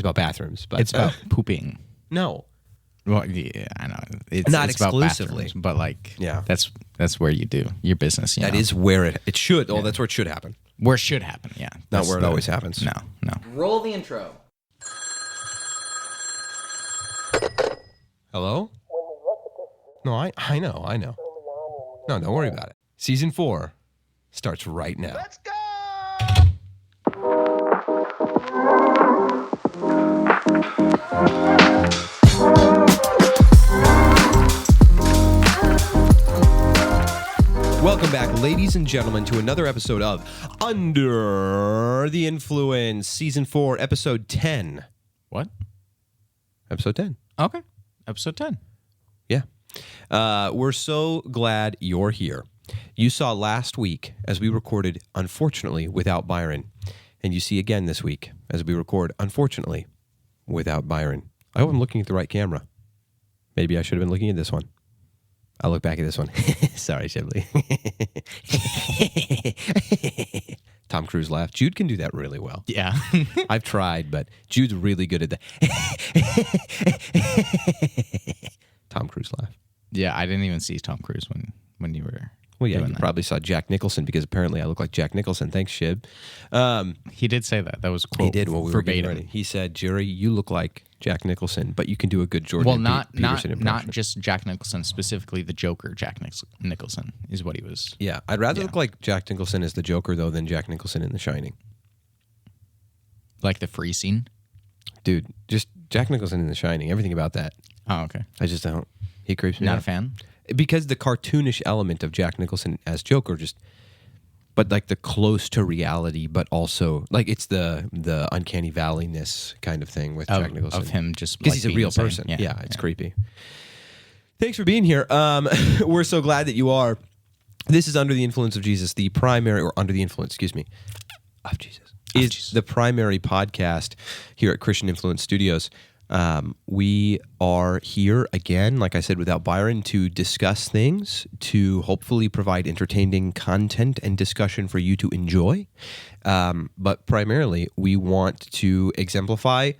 about bathrooms, but It's about pooping. No. Well, yeah, I know. Not it's about exclusively. bathrooms, but like, Yeah. that's where you do your business. That is where it should. Oh, that's where it should happen. where it should happen. Yeah, Not That's where it always happens. No. Roll the intro. Hello? No, I know. No, don't worry about it. Season 4 starts right now. Let's go! Welcome back, ladies and gentlemen, to another episode of Under the Influence, Season 4, Episode 10. What? Episode 10. Okay. Episode 10. Yeah. We're so glad you're here. You saw last week as we recorded, unfortunately, without Byron. And you see again this week as we record, unfortunately, without Byron. I hope I'm looking at the right camera. Maybe I should have been looking at this one. I'll look back at this one. Sorry, Shibley. Tom Cruise laugh. Jude can do that really well. Yeah. I've tried, but Jude's really good at that. Tom Cruise laugh. Yeah, I didn't even see Tom Cruise when you were. Well, yeah, doing you that. probably saw Jack Nicholson because apparently I look like Jack Nicholson. Thanks, Shib. He did say that. That was quote. He did when we were getting verbatim. ready. He said, "Jerry, you look like Jack Nicholson, but you can do a good Jordan Well, not Peterson impression." not just Jack Nicholson, specifically the Joker. Jack Nicholson is what he was. Yeah, I'd rather look like Jack Nicholson as the Joker though than Jack Nicholson in The Shining. Like the free scene. Dude, just Jack Nicholson in The Shining. Everything about that, Oh, okay. I just don't. He creeps me Not out. a fan. Because the cartoonish element of Jack Nicholson as Joker but like the close to reality, but also like it's the uncanny valley-ness kind of thing with JackNicholson. Of him just because like he's a being real insane. person. Yeah, it's creepy. Thanks for being here. We're so glad that you are. This is Under the Influence of Jesus, the primary, or Under the Influence, excuse me, of Jesus, is the primary podcast here at Christian Influence Studios. We are here again, like I said, without Byron, to discuss things, to hopefully provide entertaining content and discussion for you to enjoy. But primarily, we want to exemplify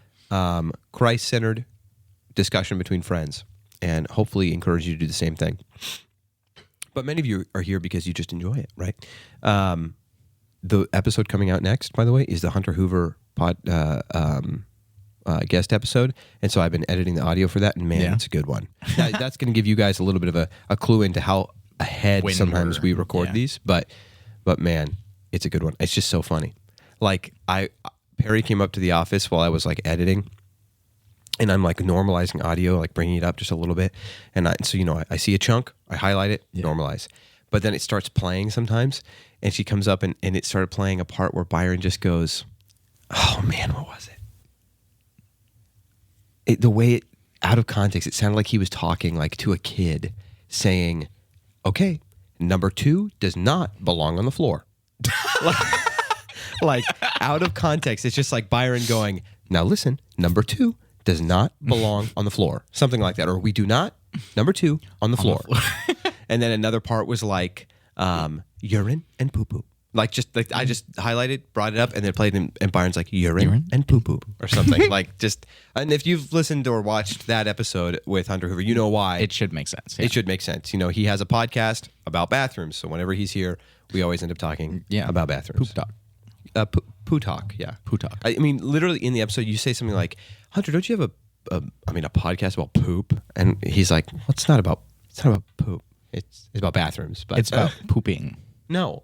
Christ-centered discussion between friends and hopefully encourage you to do the same thing. But many of you are here because you just enjoy it, right? The episode coming out next, by the way, is the Hunter Hoover guest episode, and so I've been editing the audio for that, and man, it's a good one. That's going to give you guys a little bit of a clue into how ahead sometimes we record these, but man, it's a good one. It's just so funny. Like Perry came up to the office while I was like editing, and I'm like normalizing audio, like bringing it up just a little bit, and so I see a chunk, I highlight it, normalize, but then it starts playing sometimes, and she comes up and it started playing a part where Byron just goes, "Oh man, what was it?" The way out of context, it sounded like he was talking like to a kid saying, "Okay, number 2 does not belong on the floor." like out of context, it's just like Byron going, "Now listen, number 2 does not belong on the floor." Something like that. Or we do not, number 2 on the floor. And then another part was like urine and poo-poo. Like I just highlighted, brought it up, and then played it, and Byron's like urine and poo poo or something. And if you've listened or watched that episode with Hunter Hoover, you know why It should make sense. Yeah. It should make sense. He has a podcast about bathrooms, so whenever he's here, we always end up talking about bathrooms. Poop talk. Poo talk. Yeah, Poo talk. I mean, literally in the episode, you say something like, "Hunter, don't you have a podcast about poop?" And he's like, "Well, it's not about poop. It's about bathrooms, but It's about pooping. No."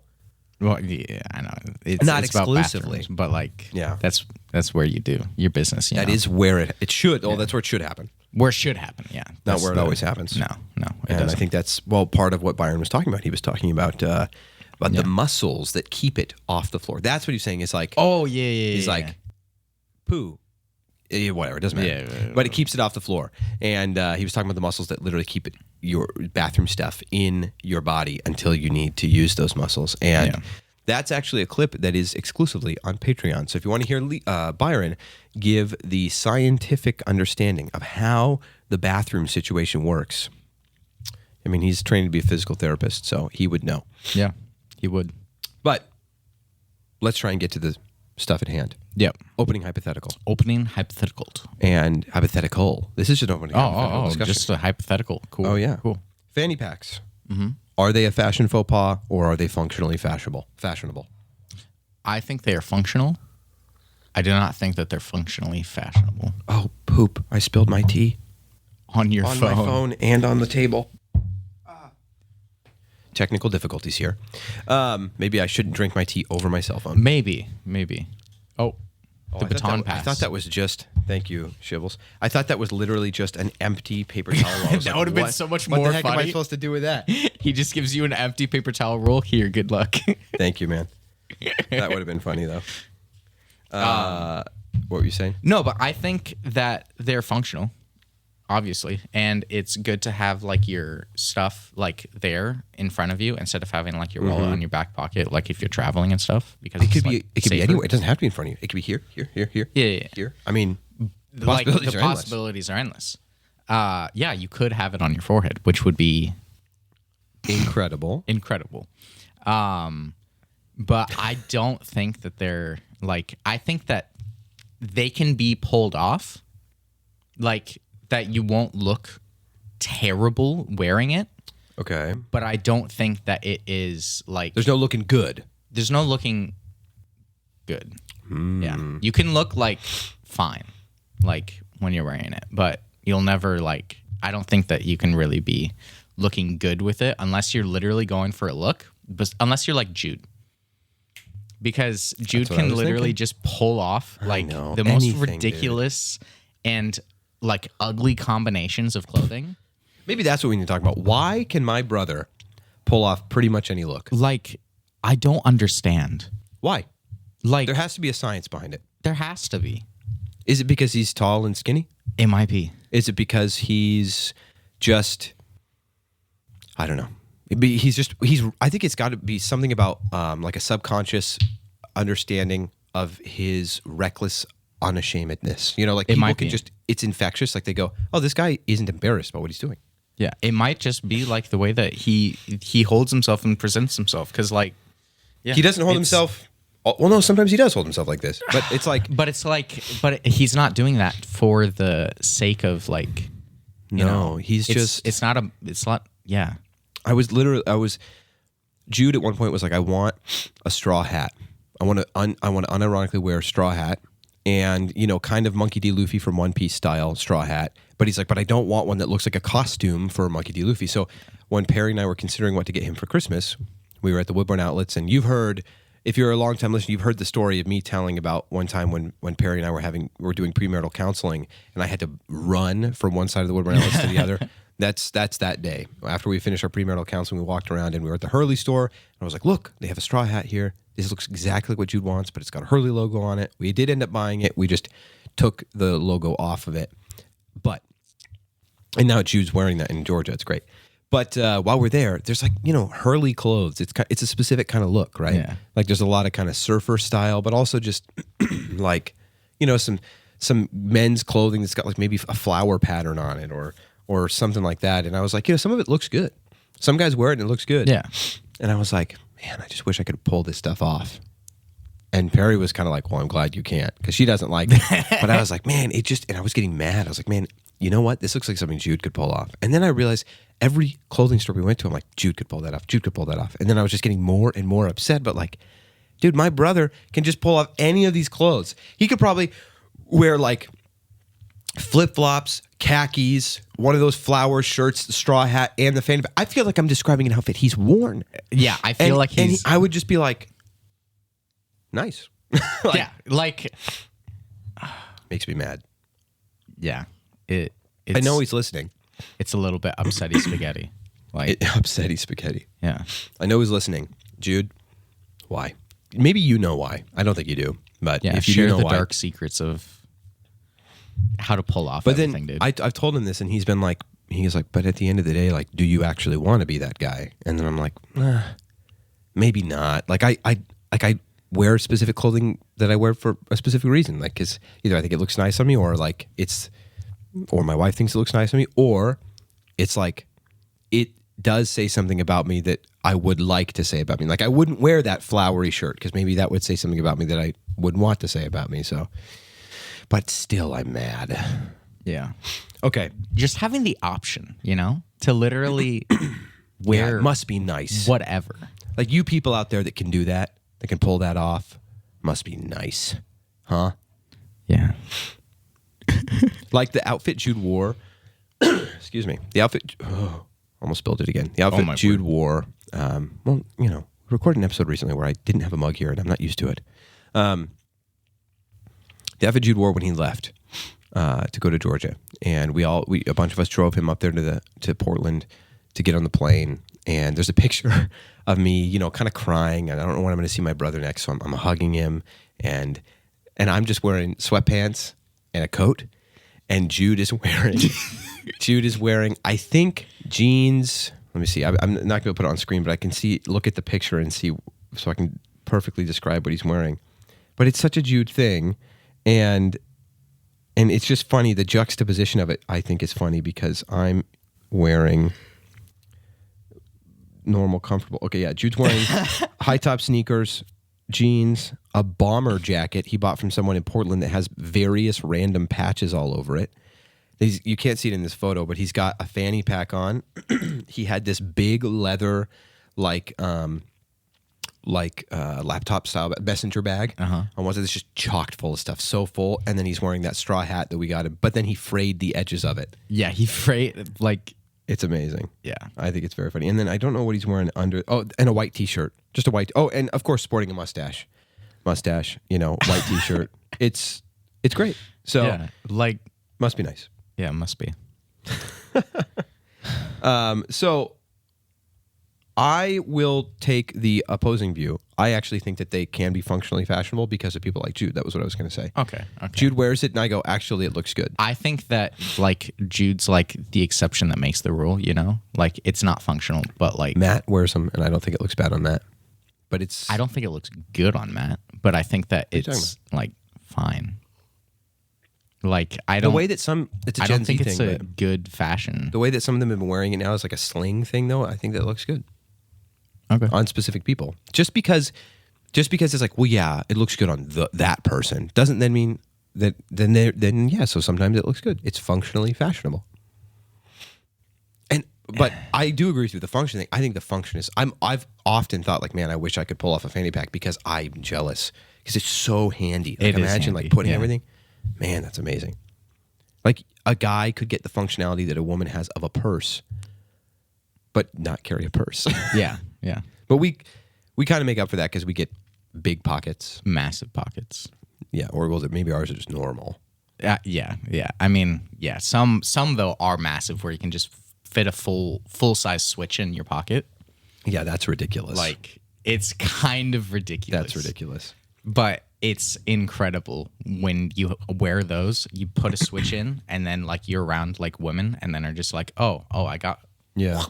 Well, yeah, I know. It's Not it's about exclusively. bathrooms, but like, Yeah. that's where you do your business. That is where it should. Oh, that's where it should happen. where it should happen. Yeah, Not That's where it always happens. No, it And doesn't. I think that's part of what Byron was talking about. He was talking about the muscles that keep it off the floor. That's what he's saying. It's like, Oh yeah. he's like, poo. Whatever, it doesn't matter. But it keeps it off the floor. And he was talking about the muscles that literally keep your bathroom stuff in your body until you need to use those muscles. And that's actually a clip that is exclusively on Patreon. So if you want to hear Byron give the scientific understanding of how the bathroom situation works, I mean, he's trained to be a physical therapist, so he would know. Yeah, he would. But let's try and get to the stuff at hand. Yep. Opening hypothetical. Opening hypothetical. And hypothetical. This is just opening hypothetical discussion. Just a hypothetical. Cool. Oh, yeah. Cool. Fanny packs. Are they a fashion faux pas or are they functionally fashionable? I think they are functional. I do not think that they're functionally fashionable. Oh, poop. I spilled my tea. On your on phone. my phone and on the table. Technical difficulties here. Maybe I shouldn't drink my tea over my cell phone. Maybe. Oh, the baton pass. I thought that was just... Thank you, Shibbles. I thought that was literally just an empty paper towel roll. That would have been so much more funny. What the heck am I funny. supposed to do with that? He just gives you an empty paper towel roll. Here, good luck. Thank you, man. That would have been funny, though. What were you saying? No, but I think that they're functional, obviously, and it's good to have like your stuff like there in front of you instead of having like your wallet on your back pocket, like if you're traveling and stuff. Because It could be anywhere. It doesn't have to be in front of you. It could be here. Yeah. Here. I mean, the Like possibilities the are endless. possibilities are endless. Yeah, you could have it on your forehead, which would be Incredible. But I don't think that they're like. I think that they can be pulled off, like that you won't look terrible wearing it. Okay. But I don't think that it is like There's no looking good. there's no looking good. Yeah, you can look like fine, like when you're wearing it, but you'll never like. I don't think that you can really be looking good with it unless you're literally going for a look. But unless you're like Jude. Because Jude what I can was literally thinking. just pull off like know. the most Anything, ridiculous and like ugly combinations of clothing. Maybe that's what we need to talk about. Why can my brother pull off pretty much any look? Like, I don't understand. Why? Like, There has to be a science behind it. there has to be. Is it because he's tall and skinny? It might be. Is it because he's just... I don't know. I think it's got to be something about like a subconscious understanding of his reckless unashamedness. You know, like It people might can be. just, it's infectious. Like they go, oh, this guy isn't embarrassed about what he's doing. Yeah, it might just be like the way that he holds himself and presents himself. Because like, yeah, He doesn't hold it's- himself. Well, no, sometimes he does hold himself like this. But it's like, But he's not doing that for the sake of like. You No, know, he's it's- just- It's not. Yeah. Jude at one point was like, I want a straw hat. I want to unironically wear a straw hat and, you know, kind of Monkey D. Luffy from One Piece style straw hat. But he's like, but I don't want one that looks like a costume for Monkey D. Luffy. So when Perry and I were considering what to get him for Christmas, we were at the Woodburn Outlets, and you've heard, if you're a long-time listener, you've heard the story of me telling about one time when Perry and I were doing premarital counseling, and I had to run from one side of the Woodburn Outlets to the other. That's that day. After we finished our premarital counseling, we walked around and we were at the Hurley store, and I was like, look, they have a straw hat here. This looks exactly like what Jude wants, but it's got a Hurley logo on it. We did end up buying it. We just took the logo off of it. And now Jude's wearing that in Georgia. It's great. But while we're there, there's like, you know, Hurley clothes. It's a specific kind of look, right? Yeah. Like there's a lot of kind of surfer style, but also just like, you know, some men's clothing that's got like maybe a flower pattern on it or something like that. And I was like, you know, some of it looks good. Some guys wear it and it looks good. Yeah. And I was like, man, I just wish I could pull this stuff off. And Perry was kind of like, well, I'm glad you can't, because she doesn't like it. But I was like, man, and I was getting mad. I was like, man, you know what? This looks like something Jude could pull off. And then I realized every clothing store we went to, I'm like, Jude could pull that off. Jude could pull that off. And then I was just getting more and more upset. But like, dude, my brother can just pull off any of these clothes. He could probably wear like flip-flops, khakis, one of those flower shirts, the straw hat, and the fanny. I feel like I'm describing an outfit he's worn. Yeah, I feel like he's. I would just be like, nice. Yeah, like. Makes me mad. Yeah, it's, I know he's listening. It's a little bit upsetty spaghetti. Like, Upsetty spaghetti. yeah. I know he's listening. Jude, why? Maybe you know why. I don't think you do. But Yeah, if you share do know the why. dark secrets of how to pull off But everything, then dude. I've told him this, and he's been like, but at the end of the day, like, do you actually want to be that guy? And then I'm like, maybe not. Like I wear specific clothing that I wear for a specific reason. Like, because either I think it looks nice on me, or like or my wife thinks it looks nice on me, or it's like it does say something about me that I would like to say about me. Like I wouldn't wear that flowery shirt because maybe that would say something about me that I would want to say about me. So, but still, I'm mad. Yeah. Okay. Just having the option, to literally wear it must be nice. Whatever. Like you people out there that can do that, that can pull that off, must be nice. Huh? Yeah. Like the outfit Jude wore. Excuse me. The outfit. Oh, almost spilled it again. The outfit Jude wore. Well, we recorded an episode recently where I didn't have a mug here and I'm not used to it. The outfit Jude wore when he left to go to Georgia, and a bunch of us drove him up there to Portland to get on the plane. And there's a picture of me, kind of crying, and I don't know when I'm going to see my brother next, so I'm hugging him, and I'm just wearing sweatpants and a coat, and Jude is wearing I think jeans. Let me see. I'm not going to put it on screen, but I can look at the picture and see, so I can perfectly describe what he's wearing. But it's such a Jude thing, and it's just funny. The juxtaposition of it, I think, is funny because I'm wearing normal, comfortable. Okay, yeah. Jude's wearing high top sneakers, jeans, a bomber jacket he bought from someone in Portland that has various random patches all over it. You can't see it in this photo, but he's got a fanny pack on. He had this big leather, laptop style messenger bag. On one side, it's just chocked full of stuff, so full. And then he's wearing that straw hat that we got him. But then he frayed the edges of it. Yeah, he frayed It's amazing. Yeah. I think it's very funny. And then I don't know what he's wearing under. Oh, and a white t-shirt. Just a white. Oh, and of course, sporting a mustache. White t-shirt. It's great. So, yeah, must be nice. Yeah, it must be. So I will take the opposing view. I actually think that they can be functionally fashionable because of people like Jude. That was what I was going to say. Okay. Jude wears it, and I go, actually, it looks good. I think that Jude's the exception that makes the rule. It's not functional, but Matt wears them, and I don't think it looks bad on Matt. But I don't think it looks good on Matt, but I think that it's fine. The way that it's a Gen Z thing. It's a good fashion. The way that some of them have been wearing it now is like a sling thing, though. I think that looks good. Okay. On specific people. Just because it's like, well, yeah, it looks good on that person doesn't then mean that so sometimes it looks good. It's functionally fashionable. But I do agree with you. The function thing, I think the function is, I've often thought man, I wish I could pull off a fanny pack because I'm jealous because it's so handy. Imagine handy. Putting everything. Man, that's amazing. A guy could get the functionality that a woman has of a purse, but not carry a purse. Yeah. But we kind of make up for that because we get big pockets. Massive pockets. Yeah, or maybe ours are just normal. Yeah. I mean, yeah, some though are massive where you can just fit a full-size Switch in your pocket. Yeah, that's ridiculous. It's kind of ridiculous. That's ridiculous. But it's incredible when you wear those, you put a Switch in, and then you're around women, and then are just oh, I got. Yeah.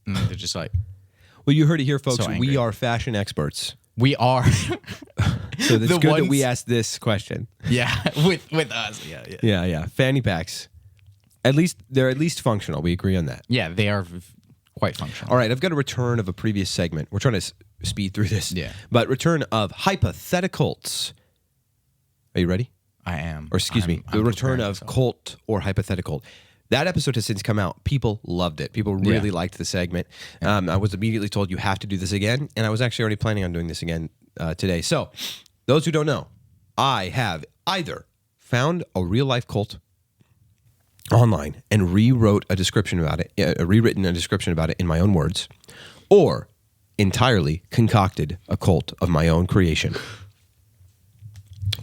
And they're just well, you heard it here, folks. So we are fashion experts. We are. So it's good that we asked this question. Yeah, with us. Yeah. Fanny packs. They're at least functional. We agree on that. Yeah, they are quite functional. All right, I've got a return of a previous segment. We're trying to speed through this. Yeah. But return of hypotheticals. Are you ready? I am. Or the return of cult or hypothetical. That episode has since come out. People loved it. People really liked the segment. I was immediately told you have to do this again, and I was actually already planning on doing this again today. So, those who don't know, I have either found a real-life cult online and rewritten a description about it in my own words, or entirely concocted a cult of my own creation.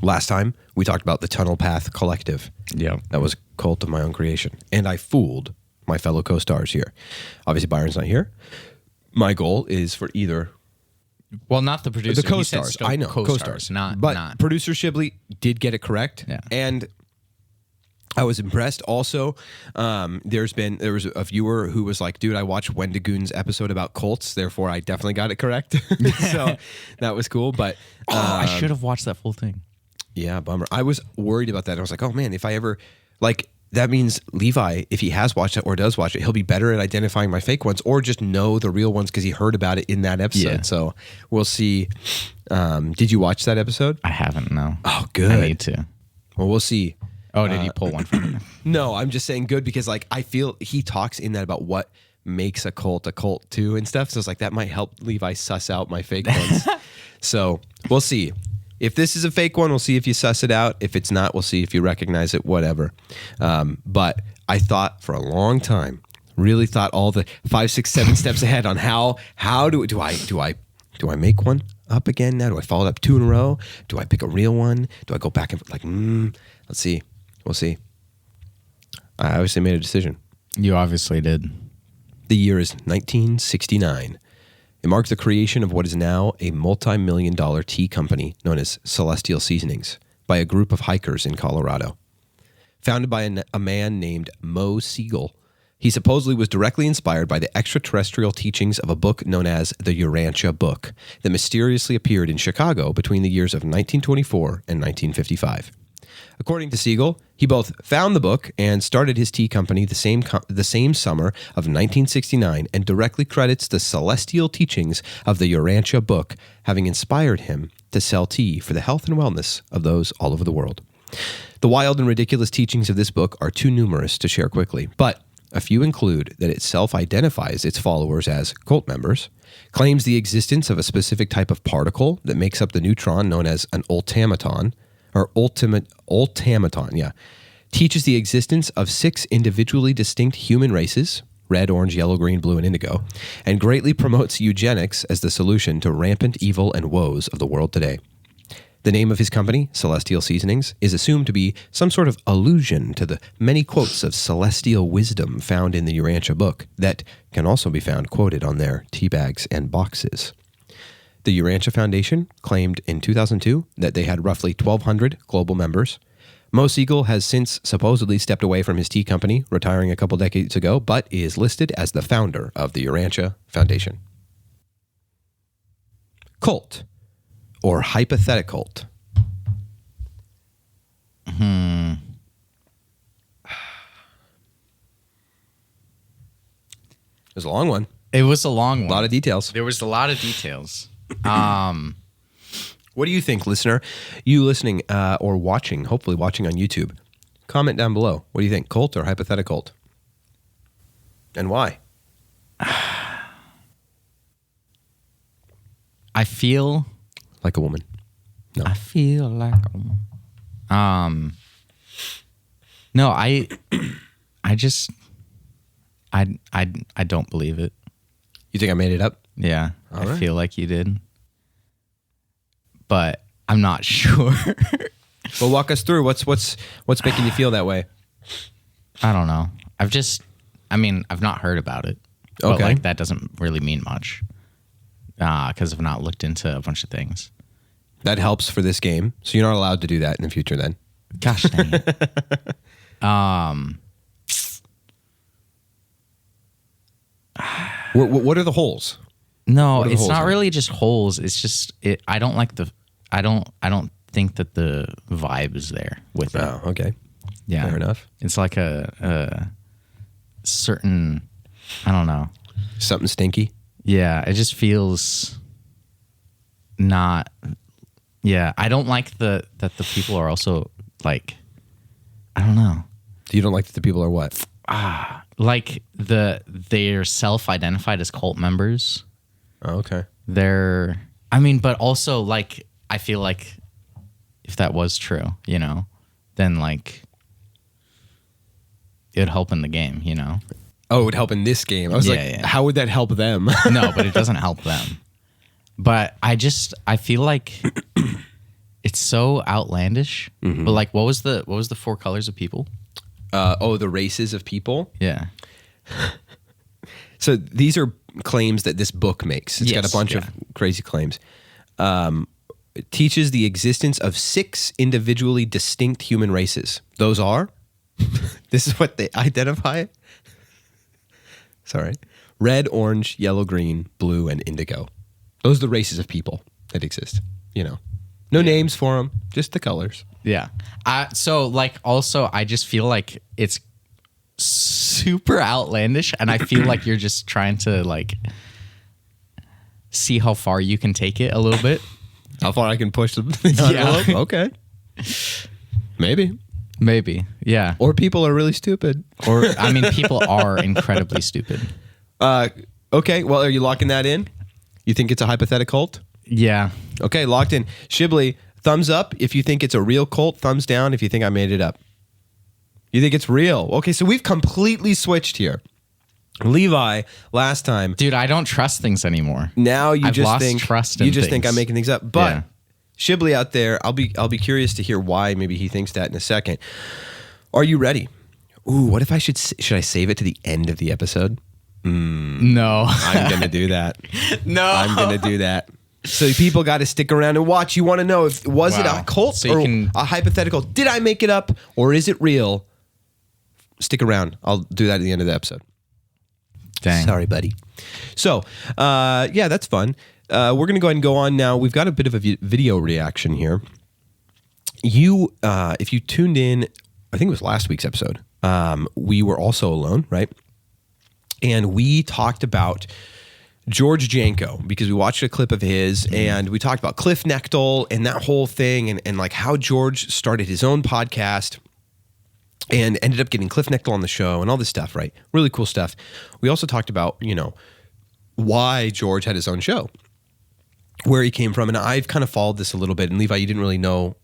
Last time, we talked about the Tunnel Path Collective. Yeah. That was a cult of my own creation. And I fooled my fellow co-stars here. Obviously, Byron's not here. My goal is for either... Well, not the producer. The co-stars. I know, co-stars. Not. Producer Shibley did get it correct. Yeah. And I was impressed. Also, there was a viewer who was like, dude, I watched Wendigoon's episode about cults, therefore I definitely got it correct. So that was cool. But I should have watched that full thing. Yeah, bummer. I was worried about that. I was like, oh man, if I ever that means Levi, if he has watched it or does watch it, he'll be better at identifying my fake ones or just know the real ones because he heard about it in that episode. Yeah. So we'll see. Did you watch that episode? I haven't, no. Oh, good. I need to. Well, we'll see. Oh, did you pull one from him? No, I'm just saying good because like I feel he talks in that about what makes a cult too and stuff. So it's like that might help Levi suss out my fake ones. So we'll see. If this is a fake one, we'll see if you suss it out. If it's not, we'll see if you recognize it, whatever. But I thought for a long time, really thought all the 5, 6, 7 steps ahead on how do I make one up again now? Do I follow it up 2 in a row? Do I pick a real one? Do I go back and let's see. We'll see. I obviously made a decision. You obviously did. The year is 1969. It marked the creation of what is now a multi-million-dollar tea company known as Celestial Seasonings by a group of hikers in Colorado. Founded by a man named Mo Siegel, he supposedly was directly inspired by the extraterrestrial teachings of a book known as the Urantia Book that mysteriously appeared in Chicago between the years of 1924 and 1955. According to Siegel, he both found the book and started his tea company the same summer of 1969 and directly credits the celestial teachings of the Urantia Book having inspired him to sell tea for the health and wellness of those all over the world. The wild and ridiculous teachings of this book are too numerous to share quickly, but a few include that it self-identifies its followers as cult members, claims the existence of a specific type of particle that makes up the neutron known as an ultimaton, teaches the existence of 6 individually distinct human races, red, orange, yellow, green, blue, and indigo, and greatly promotes eugenics as the solution to rampant evil and woes of the world today. The name of his company, Celestial Seasonings, is assumed to be some sort of allusion to the many quotes of celestial wisdom found in the Urantia Book that can also be found quoted on their tea bags and boxes. The Urantia Foundation claimed in 2002 that they had roughly 1,200 global members. Mo Siegel has since supposedly stepped away from his tea company, retiring a couple decades ago, but is listed as the founder of the Urantia Foundation. Cult, or hypothetical. It was a long one. It was a long one. A lot of details. There was a lot of details. What do you think, listener? You listening or watching, hopefully watching on YouTube. Comment down below. What do you think, cult or hypothetical? And why? I feel like a woman. No. I feel like a woman. No, I don't believe it. You think I made it up? Yeah, All I right. feel like you did. But I'm not sure. Well, walk us through. What's making you feel that way? I don't know. I've not heard about it. But Okay. that doesn't really mean much. Because I've not looked into a bunch of things. That helps for this game. So you're not allowed to do that in the future then. Gosh dang it. What are the holes? No, What are the it's holes not in it? really just holes. It's just I don't think that the vibe is there with it. Oh, okay. Yeah. Fair enough. It's like a certain, I don't know. Something stinky. Yeah, it just feels not. Yeah, I don't like that the people are also like, I don't know. You don't like that the people are what? Like they're self-identified as cult members. Oh, okay. But also like I feel like if that was true, then like it would help in the game, Oh, it would help in this game. I was how would that help them? No, but it doesn't help them. But I feel like it's so outlandish. Mm-hmm. But like, what was the 4 colors of people? The races of people. Yeah. So these are claims that this book makes. It's got Yes, a bunch of crazy claims. It teaches the existence of 6 individually distinct human races. Those are, this is what they identify. Sorry. Red, orange, yellow, green, blue, and indigo. Those are the races of people that exist. No names for them, just the colors. Yeah. So like also I just feel like it's super outlandish, and I feel like you're just trying to like see how far you can take it a little bit. How far I can push the envelope? Yeah. Okay. Maybe. Yeah. Or people are really stupid. Or I mean, people are incredibly stupid. Okay. Well, are you locking that in? You think it's a hypothetical cult? Yeah. Okay, locked in. Shibley, thumbs up if you think it's a real cult. Thumbs down if you think I made it up. You think it's real? Okay, so we've completely switched here. Levi, last time. Dude, I don't trust things anymore. Now you I've just lost think trust in you just think things. I'm making things up. But Yeah. Shibley out there, I'll be curious to hear why maybe he thinks that in a second. Are you ready? Ooh, what if I should I save it to the end of the episode? No. I'm going to do that. No. I'm going to do that. So people got to stick around and watch. You want to know if was it a cult So you or can- a hypothetical? Did I make it up or is it real? Stick around. I'll do that at the end of the episode. Dang. Sorry, buddy. So, yeah, that's fun. We're going to go ahead and go on now. We've got a bit of a video reaction here. You, if you tuned in, I think it was last week's episode, we were also alone, right? And we talked about George Janko because we watched a clip of his and we talked about Cliffe Knechtle and that whole thing and like how George started his own podcast and ended up getting Cliffe Knechtle on the show and all this stuff, right? Really cool stuff. We also talked about, why George had his own show, where he came from. And I've kind of followed this a little bit. And Levi, you didn't really know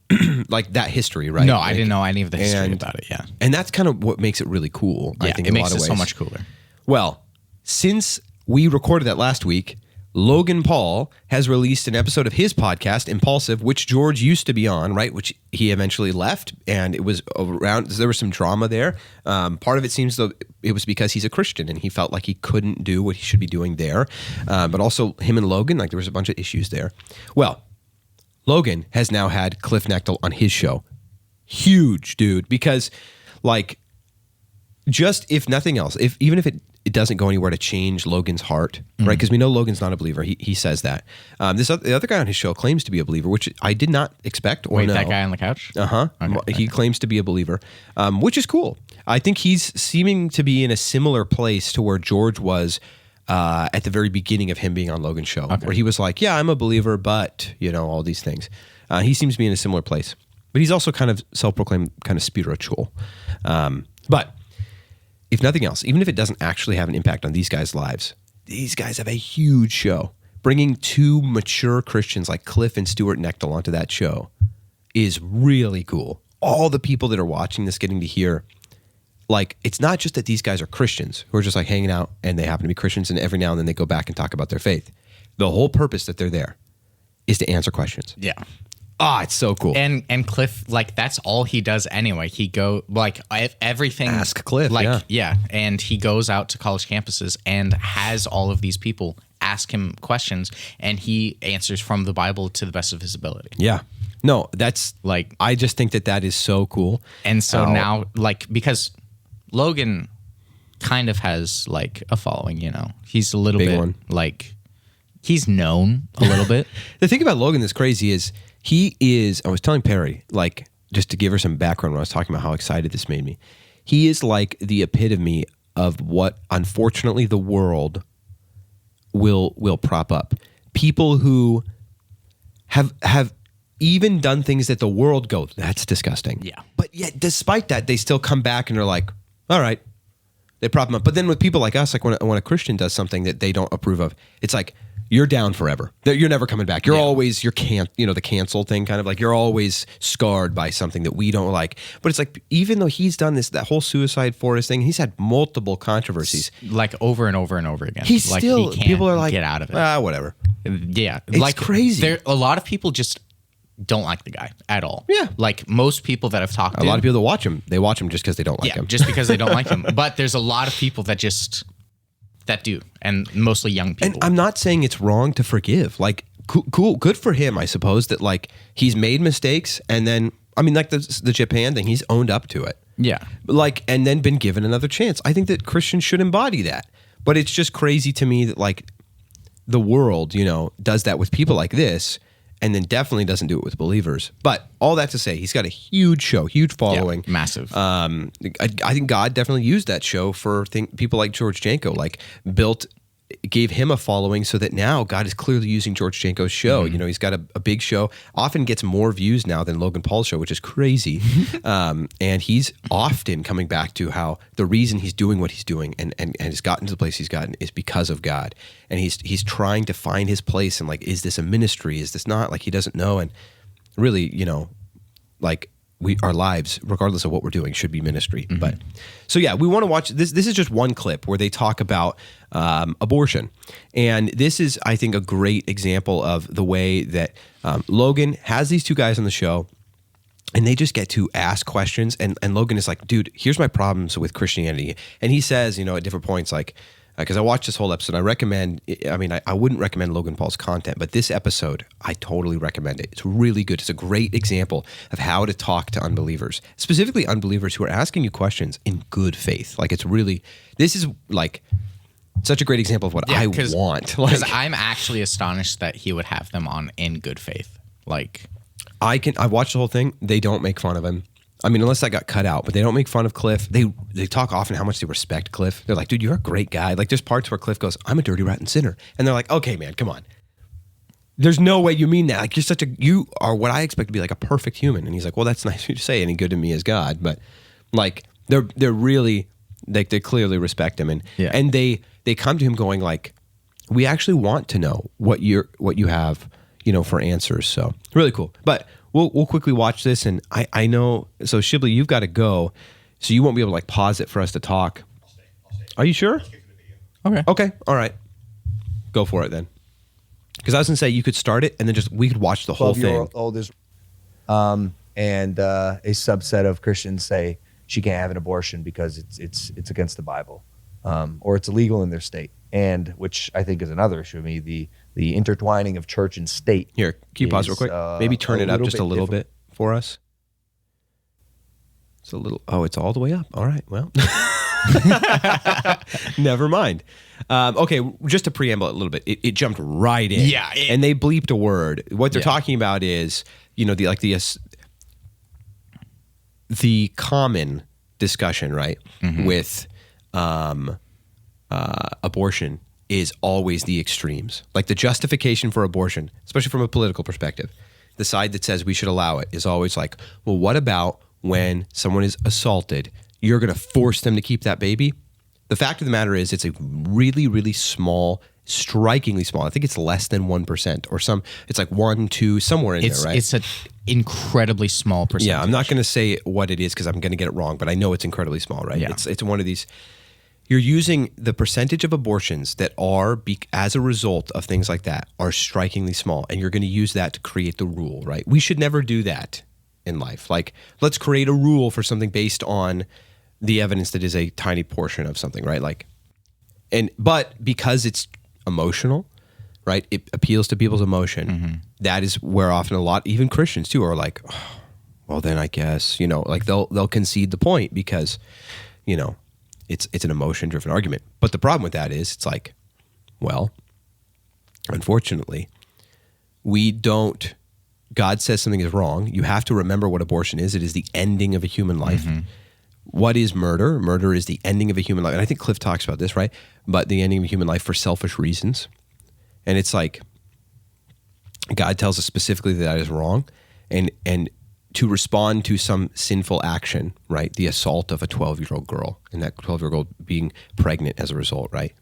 like that history, right? No, I didn't know any of the history about it. Yeah. And that's kind of what makes it really cool, I think, it in a makes lot of it ways. so much cooler. Well, since we recorded that last week, Logan Paul has released an episode of his podcast, Impaulsive, which George used to be on, right? Which he eventually left, and it was around. There was some drama there. Part of it seems though it was because he's a Christian and he felt like he couldn't do what he should be doing there. But also him and Logan, like there was a bunch of issues there. Well, Logan has now had Cliffe Knechtle on his show. Huge, dude, because like just if nothing else, even if it doesn't go anywhere to change Logan's heart, right? Because we know Logan's not a believer. He says that. The other guy on his show claims to be a believer, which I did not expect or know. That guy on the couch? Okay. He claims to be a believer, which is cool. I think he's seeming to be in a similar place to where George was at the very beginning of him being on Logan's show, where he was like, yeah, I'm a believer, but, all these things. He seems to be in a similar place. But he's also kind of self-proclaimed kind of spiritual. But if nothing else, even if it doesn't actually have an impact on these guys' lives, these guys have a huge show. Bringing two mature Christians like Cliffe and Stuart Knechtle onto that show is really cool. All the people that are watching this getting to hear, like, it's not just that these guys are Christians who are just like hanging out and they happen to be Christians and every now and then they go back and talk about their faith. The whole purpose that they're there is to answer questions. Yeah. It's so cool. And Cliffe, like, that's all he does anyway. He go like everything. Ask Cliffe, like, yeah. And he goes out to college campuses and has all of these people ask him questions, and he answers from the Bible to the best of his ability. Yeah. No, that's like, I just think that is so cool. And so now, like, because Logan kind of has like a following, he's a little Big bit one. like he's known a little bit. The thing about Logan that's crazy is he is, I was telling Perry, like, just to give her some background when I was talking about how excited this made me. He is like the epitome of what, unfortunately, the world will prop up. People who have even done things that the world go, that's disgusting. Yeah. But yet, despite that, they still come back and are like, all right, they prop them up. But then with people like us, like when a Christian does something that they don't approve of, it's like, you're down forever. You're never coming back. You're always, the cancel thing kind of like, you're always scarred by something that we don't like. But it's like, even though he's done that whole suicide forest thing, he's had multiple controversies. Like over and over and over again. He's like, still, he can't people are like, get out of it. Whatever. Yeah. It's like crazy. A lot of people just don't like the guy at all. Yeah. Like most people that I've talked to. A lot of people that watch him, they watch him just because they don't like him. just because they don't like him. But there's a lot of people that do, and mostly young people. And I'm not saying it's wrong to forgive. Like, cool, good for him, I suppose, that like he's made mistakes and then, I mean, like the Japan thing, he's owned up to it. Yeah. Like, and then been given another chance. I think that Christians should embody that. But it's just crazy to me that like the world, does that with people like this. and then definitely doesn't do it with believers. But all that to say, he's got a huge show, huge following. Yeah, massive. I think God definitely used that show for people like George Janko, like gave him a following so that now God is clearly using George Janko's show. You know, he's got a big show, often gets more views now than Logan Paul's show, which is crazy. And he's often coming back to how the reason he's doing what he's doing and has gotten to the place he's gotten is because of God. And he's trying to find his place and like, is this a ministry? Is this not? Like, he doesn't know. And really, you know, like, our lives, regardless of what we're doing, should be ministry. But so yeah, we want to watch this. This is just one clip where they talk about abortion, and this is, I think, a great example of the way that Logan has these two guys on the show, and they just get to ask questions. And Logan is like, "Dude, here's my problems with Christianity," and he says, you know, at different points, like, because I watched this whole episode, I recommend, I mean, I wouldn't recommend Logan Paul's content, but this episode, I totally recommend it. It's really good. It's a great example of how to talk to unbelievers, specifically unbelievers who are asking you questions in good faith. Like, it's really, this is like such a great example of what I want. Because I'm actually astonished that he would have them on in good faith. Like, I've watched the whole thing. They don't make fun of him. I mean, unless that got cut out, but they don't make fun of Cliffe. They talk often how much they respect Cliffe. They're like, dude, you're a great guy. Like, there's parts where Cliffe goes, I'm a dirty, rotten sinner. And they're like, okay, man, come on. There's no way you mean that. Like, you are what I expect to be like a perfect human. And he's like, well, that's nice of you to say. Any good to me as God. But like, they're really, like, they clearly respect him. And and they come to him going like, we actually want to know what you have, you know, for answers. So really cool. But We'll quickly watch this, and I know, so Shibley, you've got to go, so you won't be able to like pause it for us to talk. I'll stay. Are you sure? Okay, all right. Go for it then. Because I was going to say, you could start it, and then we could watch the whole thing. 12-year-old is, and a subset of Christians say she can't have an abortion because it's against the Bible, or it's illegal in their state, and which I think is another issue. I mean, the intertwining of church and state. Here, can you pause real quick? Maybe turn it up just a little bit for us. It's a little. Oh, it's all the way up. All right. Well, never mind. Okay, just to preamble it a little bit. It jumped right in. Yeah, and they bleeped a word. What they're talking about is, you know, the common discussion, right, with abortion is always the extremes. Like, the justification for abortion, especially from a political perspective, the side that says we should allow it is always like, well, what about when someone is assaulted? You're going to force them to keep that baby? The fact of the matter is, it's a really, really small, strikingly small. I think it's less than 1% or it's like 1, 2, somewhere in there, right? It's an incredibly small percentage. Yeah, I'm not going to say what it is because I'm going to get it wrong, but I know it's incredibly small, right? Yeah. It's one of these. You're using the percentage of abortions that are, as a result of things like that, are strikingly small, and you're going to use that to create the rule, right? We should never do that in life. Like, let's create a rule for something based on the evidence that is a tiny portion of something, right? Like, but because it's emotional, right? It appeals to people's emotion. That is where often a lot, even Christians too, are like, oh, well, then I guess, you know, like they'll concede the point because, you know, it's an emotion-driven argument. But the problem with that is, it's like, well, unfortunately, God says something is wrong. You have to remember what abortion is. It is the ending of a human life. What is murder? Murder is the ending of a human life. And I think Cliffe talks about this, right? But the ending of a human life for selfish reasons. And it's like, God tells us specifically that is wrong. And to respond to some sinful action, right? The assault of a 12-year-old girl, and that 12-year-old girl being pregnant as a result, right?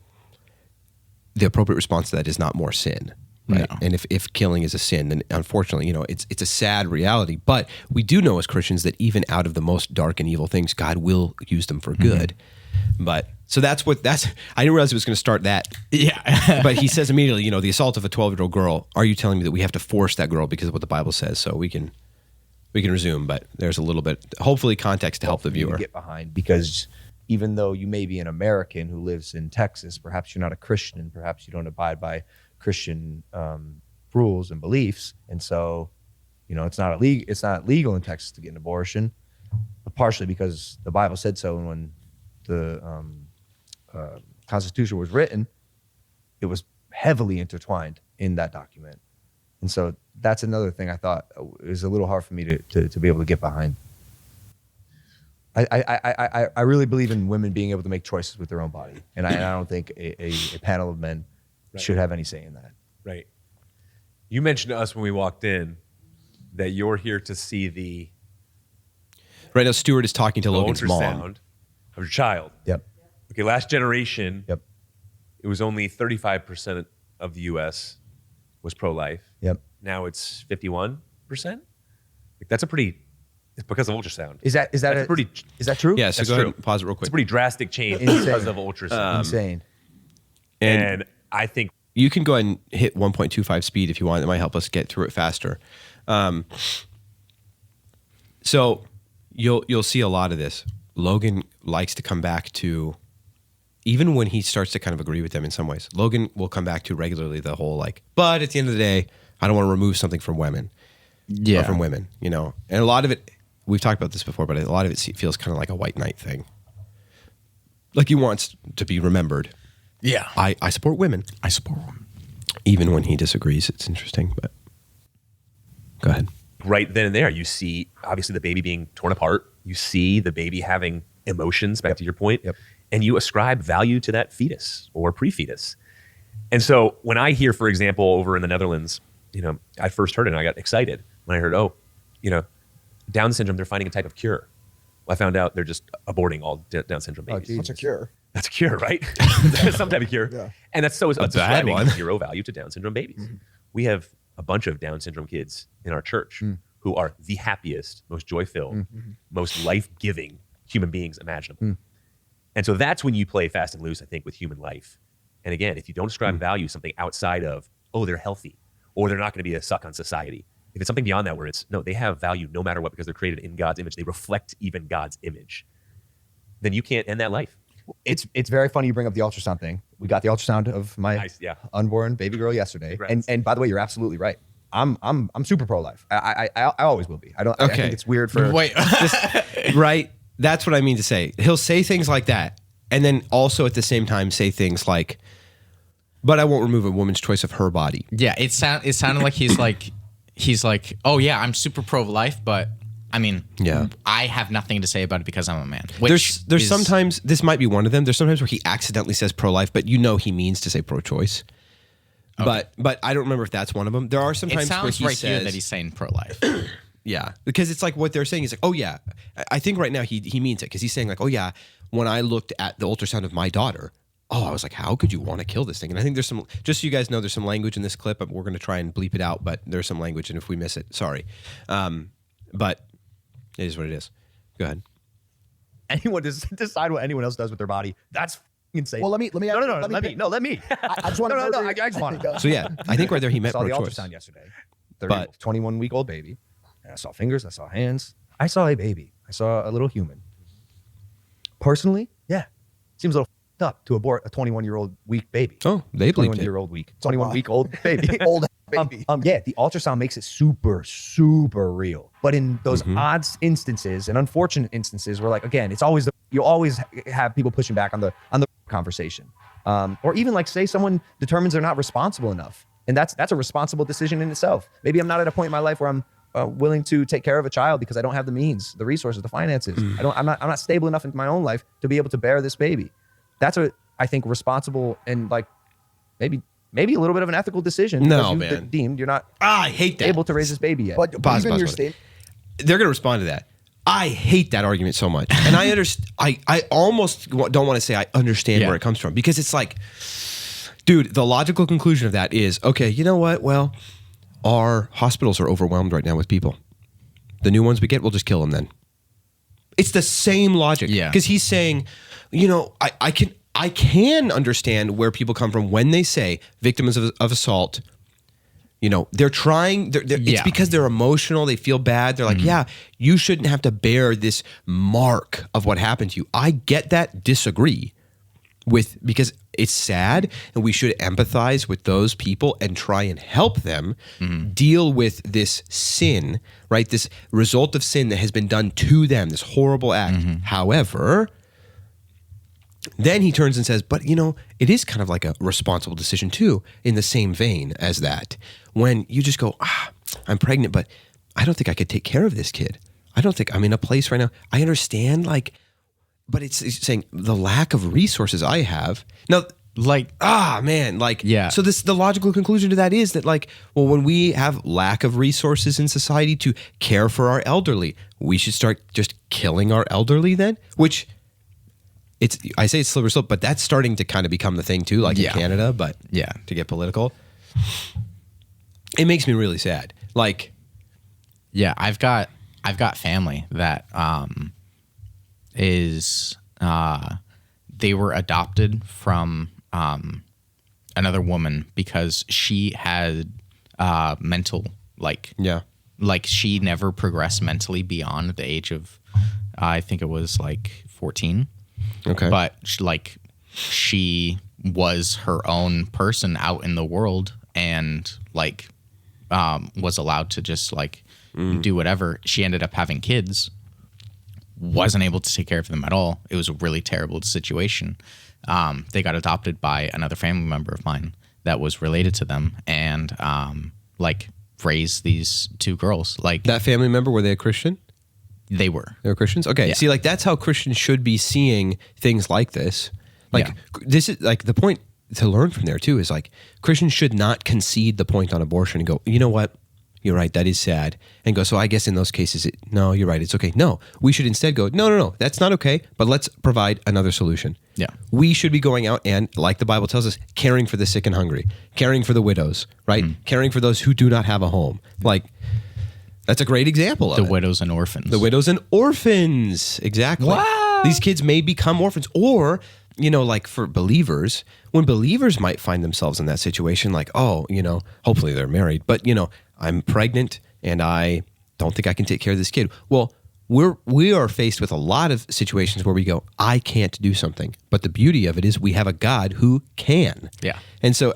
The appropriate response to that is not more sin, right? No. And if killing is a sin, then unfortunately, you know, it's a sad reality. But we do know as Christians that even out of the most dark and evil things, God will use them for good. But so I didn't realize it was going to start that. Yeah. But he says immediately, you know, the assault of a 12-year-old girl, are you telling me that we have to force that girl because of what the Bible says? So we can resume, but there's a little bit, hopefully, context to help the viewer get behind, because even though you may be an American who lives in Texas, perhaps you're not a Christian, and perhaps you don't abide by Christian rules and beliefs, and so, you know, it's not legal in Texas to get an abortion, but partially because the Bible said so, and when the Constitution was written, it was heavily intertwined in that document. And so that's another thing I thought is a little hard for me to be able to get behind. I really believe in women being able to make choices with their own body. And I don't think a panel of men should have any say in that. Right. You mentioned to us when we walked in that you're here to see the Right now, Stuart is talking to Logan's mom. ultrasound of your child. Yep. Okay, last generation, Yep. it was only 35% of the U.S. was pro-life. Yep. Now it's 51%. Like, that's a pretty. It's because of ultrasound. Is that Is that true? Yeah, so That's go ahead true. and pause it real It's quick. a pretty drastic change Insane. because of ultrasound. Insane. And I think You can go ahead and hit 1.25 speed if you want. It might help us get through it faster. So you'll see a lot of this. Logan likes to come back to, even when he starts to kind of agree with them in some ways, Logan will come back to regularly the whole like, but at the end of the day, I don't want to remove something from women. Yeah. Or from women, you know. And a lot of it, we've talked about this before, but a lot of it feels kind of like a white knight thing. Like he wants to be remembered. Yeah. I support women. I support women. Even when he disagrees, it's interesting, but go ahead. right then and there, you see obviously the baby being torn apart. You see the baby having emotions, back to your point, and you ascribe value to that fetus or pre-fetus. And so when I hear, for example, over in the Netherlands, you know, I first heard it and I got excited when I heard, oh, you know, Down syndrome, they're finding a type of cure. Well, I found out they're just aborting all Down syndrome babies. What's a cure? That's a cure, right? Some type of cure. Yeah. And that's so bad ascribing one. zero value to Down syndrome babies. We have a bunch of Down syndrome kids in our church who are the happiest, most joy-filled, most life-giving human beings imaginable. And so that's when you play fast and loose, I think, with human life. And again, if you don't ascribe value something outside of, oh, they're healthy, or they're not going to be a suck on society. If it's something beyond that where it's, no, they have value no matter what because they're created in God's image. They reflect even God's image. Then you can't end that life. It's very funny you bring up the ultrasound thing. We got the ultrasound of my Nice, yeah. unborn baby girl yesterday. Congrats. And by the way, you're absolutely right. I'm super pro-life. I always will be. I Okay. think it's weird for Wait. Right? That's what I mean to say. He'll say things like that, and then also at the same time say things like, but I won't remove a woman's choice of her body. Yeah, it sounded like he's like, oh yeah, I'm super pro-life, but I mean, Yeah. I have nothing to say about it because I'm a man. Which There's is- sometimes, this might be one of them, there's sometimes where he accidentally says pro-life, but you know he means to say pro-choice. But I don't remember if that's one of them. There are some It times where sounds he right says, here that he's saying pro-life. yeah, because it's like what they're saying is like, oh yeah, I think right now he means it because he's saying like, oh yeah, when I looked at the ultrasound of my daughter, oh, I was like, how could you want to kill this thing? And I think there's some, just so you guys know, there's some language in this clip. We're going to try and bleep it out, but there's some language, and if we miss it, sorry. But it is what it is. Go ahead. anyone to decide what anyone else does with their body. That's insane. Well, let me. Let me. I just want to. No, I just want to. So yeah, I think right there he I meant saw the pro-choice. ultrasound yesterday. But- 21-week-old baby. And I saw fingers. I saw hands. I saw a baby. I saw a little human. Personally, yeah, seems a little f***ed up to abort a 21-year-old weak baby. Oh, they believed it. 21-year-old weak. 21-week-old baby. Old baby. Yeah, the ultrasound makes it super, super real. But in those odd instances and unfortunate instances where, like, again, it's always you always have people pushing back on the conversation, or even like say someone determines they're not responsible enough, and that's a responsible decision in itself. Maybe I'm not at a point in my life where I'm willing to take care of a child because I don't have the means, the resources, the finances. I'm not stable enough in my own life to be able to bear this baby. That's I think responsible and like maybe a little bit of an ethical decision. No, because man. deemed you're not I hate that. able to raise this baby yet. But Pause, even pause, your pause. state. They're going to respond to that. I hate that argument so much. And I understand. I almost don't want to say I understand where it comes from because it's like, dude, the logical conclusion of that is, okay, you know what? Well, our hospitals are overwhelmed right now with people. The new ones we get, we'll just kill them then. It's the same logic. Yeah. Because he's saying, you know, I can understand where people come from when they say victims of assault. You know, they're trying, it's because they're emotional. They feel bad. They're like, yeah, you shouldn't have to bear this mark of what happened to you. I get that, disagree with, because it's sad and we should empathize with those people and try and help them deal with this sin, right? This result of sin that has been done to them, this horrible act. However, then he turns and says, but it is kind of like a responsible decision too, in the same vein as that. When you just go, I'm pregnant, but I don't think I could take care of this kid. I don't think I'm in a place right now. I understand, but it's saying the lack of resources I have. Now, Yeah. So the logical conclusion to that is that when we have lack of resources in society to care for our elderly, we should start just killing our elderly then, which I say it's slippery slope, but that's starting to kind of become the thing too, in Canada, but to get political. It makes me really sad. Yeah, I've got family that they were adopted from another woman because she had mental she never progressed mentally beyond the age of I think it was 14. Okay. But she was her own person out in the world and was allowed to just do whatever. She ended up having kids, wasn't able to take care of them at all. It was a really terrible situation. They got adopted by another family member of mine that was related to them and raised these two girls. That family member, were they a Christian? They were. They were Christians? Okay. Yeah. See, that's how Christians should be seeing things like this. This is the point to learn from there too is Christians should not concede the point on abortion and go, you know what? You're right. That is sad. And go, so I guess in those cases, no, you're right. It's okay. No, we should instead go, no, that's not okay. But let's provide another solution. Yeah. We should be going out and, like the Bible tells us, caring for the sick and hungry, caring for the widows, right? Caring for those who do not have a home. That's a great example of The it. widows and orphans. The widows and orphans. Exactly. Wow. These kids may become orphans. Or, for believers, when believers might find themselves in that situation, hopefully they're married, but, I'm pregnant and I don't think I can take care of this kid. Well, we are faced with a lot of situations where we go, I can't do something. But the beauty of it is we have a God who can. Yeah. And so,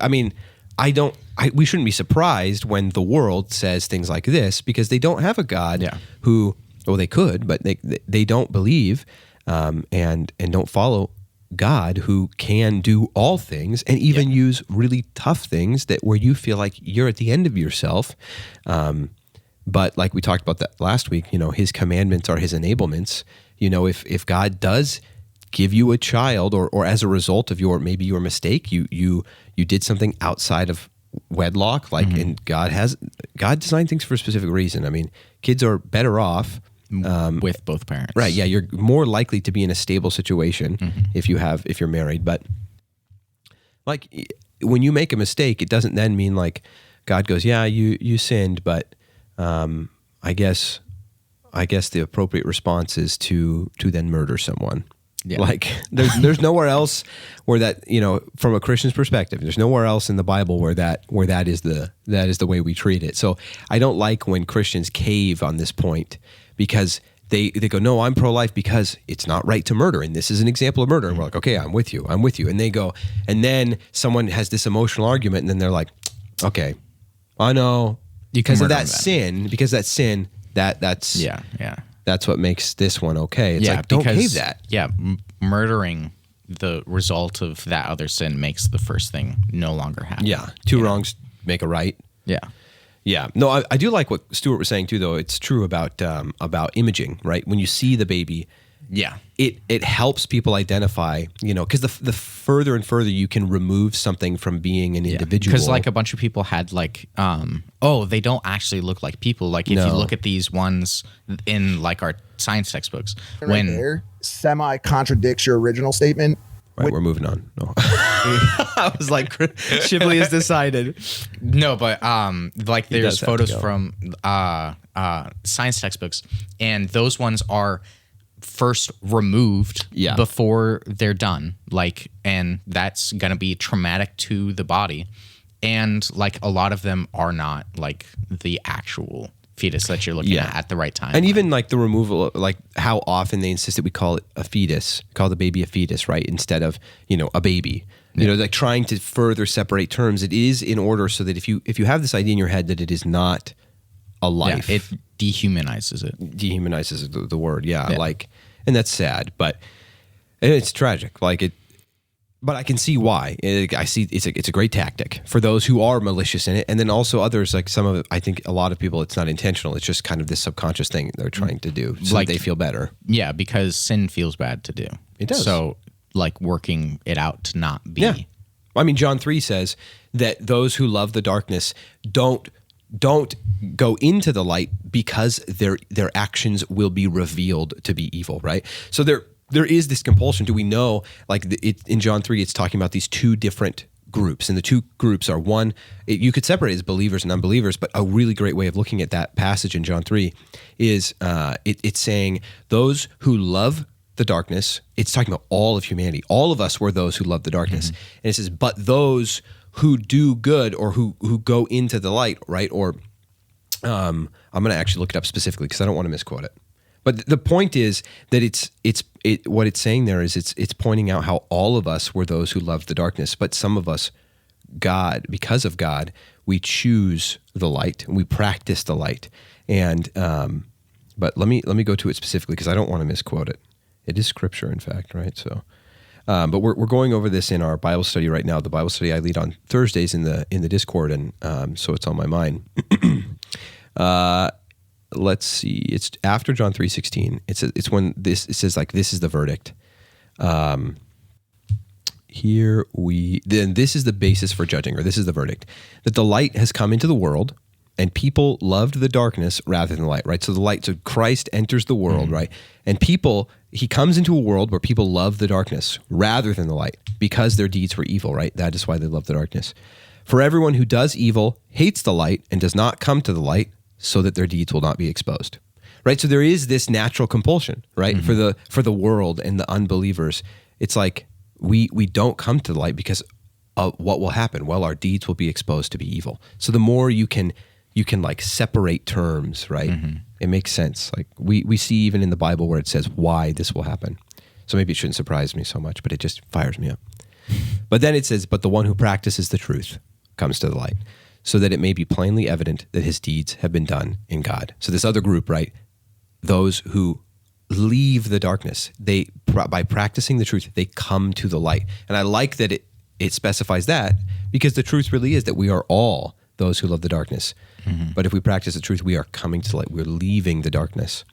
we shouldn't be surprised when the world says things like this because they don't have a God who, well, they could, but they don't believe and don't follow God who can do all things and even use really tough things where you feel like you're at the end of yourself. But like we talked about that last week, his commandments are his enablements. If God does give you a child or as a result of your mistake, you did something outside of wedlock, and God designed things for a specific reason. Kids are better off with both parents. Right. Yeah. You're more likely to be in a stable situation if you're married. But when you make a mistake, it doesn't then mean God goes, yeah, you sinned, but I guess the appropriate response is to then murder someone. Yeah. There's nowhere else where that, from a Christian's perspective, there's nowhere else in the Bible where that is the way we treat it. So I don't like when Christians cave on this point because they go, no, I'm pro-life because it's not right to murder. And this is an example of murder. And we're like, okay, I'm with you. And they go, and then someone has this emotional argument and then they're like, okay, I know because of that sin, that's that's what makes this one okay. It's don't cave that. Yeah, murdering the result of that other sin makes the first thing no longer happen. Yeah, two wrongs make a right. Yeah. Yeah. No, I do like what Stuart was saying too, though. It's true about imaging, right? When you see the baby, it helps people identify, because the further and further you can remove something from being an individual. Because a bunch of people had they don't actually look like people. If you look at these ones in our science textbooks, there semi contradicts your original statement. Right, we're moving on. No. I was like, Shibley has decided. No, but there's photos from science textbooks, and those ones are first removed before they're done. And that's gonna be traumatic to the body, and a lot of them are not the actual fetus that you're looking at the right time. And even the removal of how often they insist that we call it a fetus, call the baby a fetus, right? Instead of, a baby. Trying to further separate terms. It is in order so that if you have this idea in your head that it is not a life. Yeah, it dehumanizes it. Dehumanizes the word, and that's sad. But It's tragic. But I can see why. I see it's a great tactic for those who are malicious in it, and then also others, like some of it. I think a lot of people, it's not intentional. It's just kind of this subconscious thing they're trying to do, so that they feel better. Yeah, because sin feels bad to do. It does. So, like working it out to not be. Yeah. I mean, John 3 says that those who love the darkness don't go into the light because their actions will be revealed to be evil, right? So there is this compulsion. Do we know, in John 3, it's talking about these two different groups, and the two groups are one, you could separate as believers and unbelievers, but a really great way of looking at that passage in John 3 is it's saying those who love the darkness, it's talking about all of humanity. All of us were those who love the darkness. Mm-hmm. And it says, but those who do good or who go into the light, right? Or I'm going to actually look it up specifically because I don't want to misquote it. But the point is that what it's saying there is it's pointing out how all of us were those who loved the darkness, but some of us, because of God, we choose the light and we practice the light. And but let me go to it specifically because I don't want to misquote it. It is scripture, in fact, right? So, but we're going over this in our Bible study right now. The Bible study I lead on Thursdays in the Discord, and so it's on my mind. Let's see. It's after John 3:16. It's when it says this is the verdict. Then this is the basis for judging, or this is the verdict, that the light has come into the world, and people loved the darkness rather than the light, right? So Christ enters the world, right? And he comes into a world where people love the darkness rather than the light because their deeds were evil, right? That is why they love the darkness. For everyone who does evil hates the light and does not come to the light, so that their deeds will not be exposed, right? So there is this natural compulsion, right? Mm-hmm. For the world and the unbelievers. It's like we don't come to the light because what will happen? Well, our deeds will be exposed to be evil. So the more you can separate terms, right? Mm-hmm. It makes sense. Like we see even in the Bible where it says why this will happen. So maybe it shouldn't surprise me so much, but it just fires me up. But then it says, but the one who practices the truth comes to the light, so that it may be plainly evident that his deeds have been done in God. So this other group, right, those who leave the darkness, by practicing the truth, they come to the light. And I like that it specifies that, because the truth really is that we are all those who love the darkness. Mm-hmm. But if we practice the truth, we are coming to the light. We're leaving the darkness.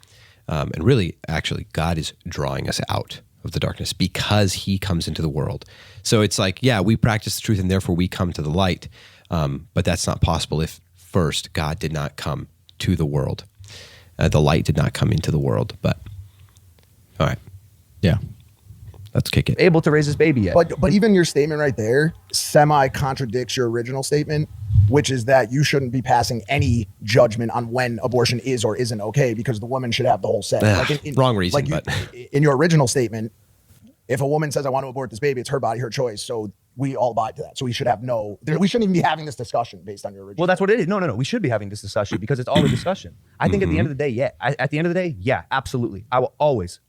And really, actually, God is drawing us out of the darkness because he comes into the world. So it's like, yeah, we practice the truth and therefore we come to the light. But that's not possible if first God did not come to the world. The light did not come into the world. But all right, yeah, let's kick it. Able to raise his baby yet? But even your statement right there semi contradicts your original statement, which is that you shouldn't be passing any judgment on when abortion is or isn't okay because the woman should have the whole say. Wrong reason, but in your original statement, if a woman says I want to abort this baby, it's her body, her choice. So we all abide to that. So we should have we shouldn't even be having this discussion based on your original. Well, that's what it is. No. We should be having this discussion because it's all a discussion. I think at the end of the day, yeah, absolutely. I will always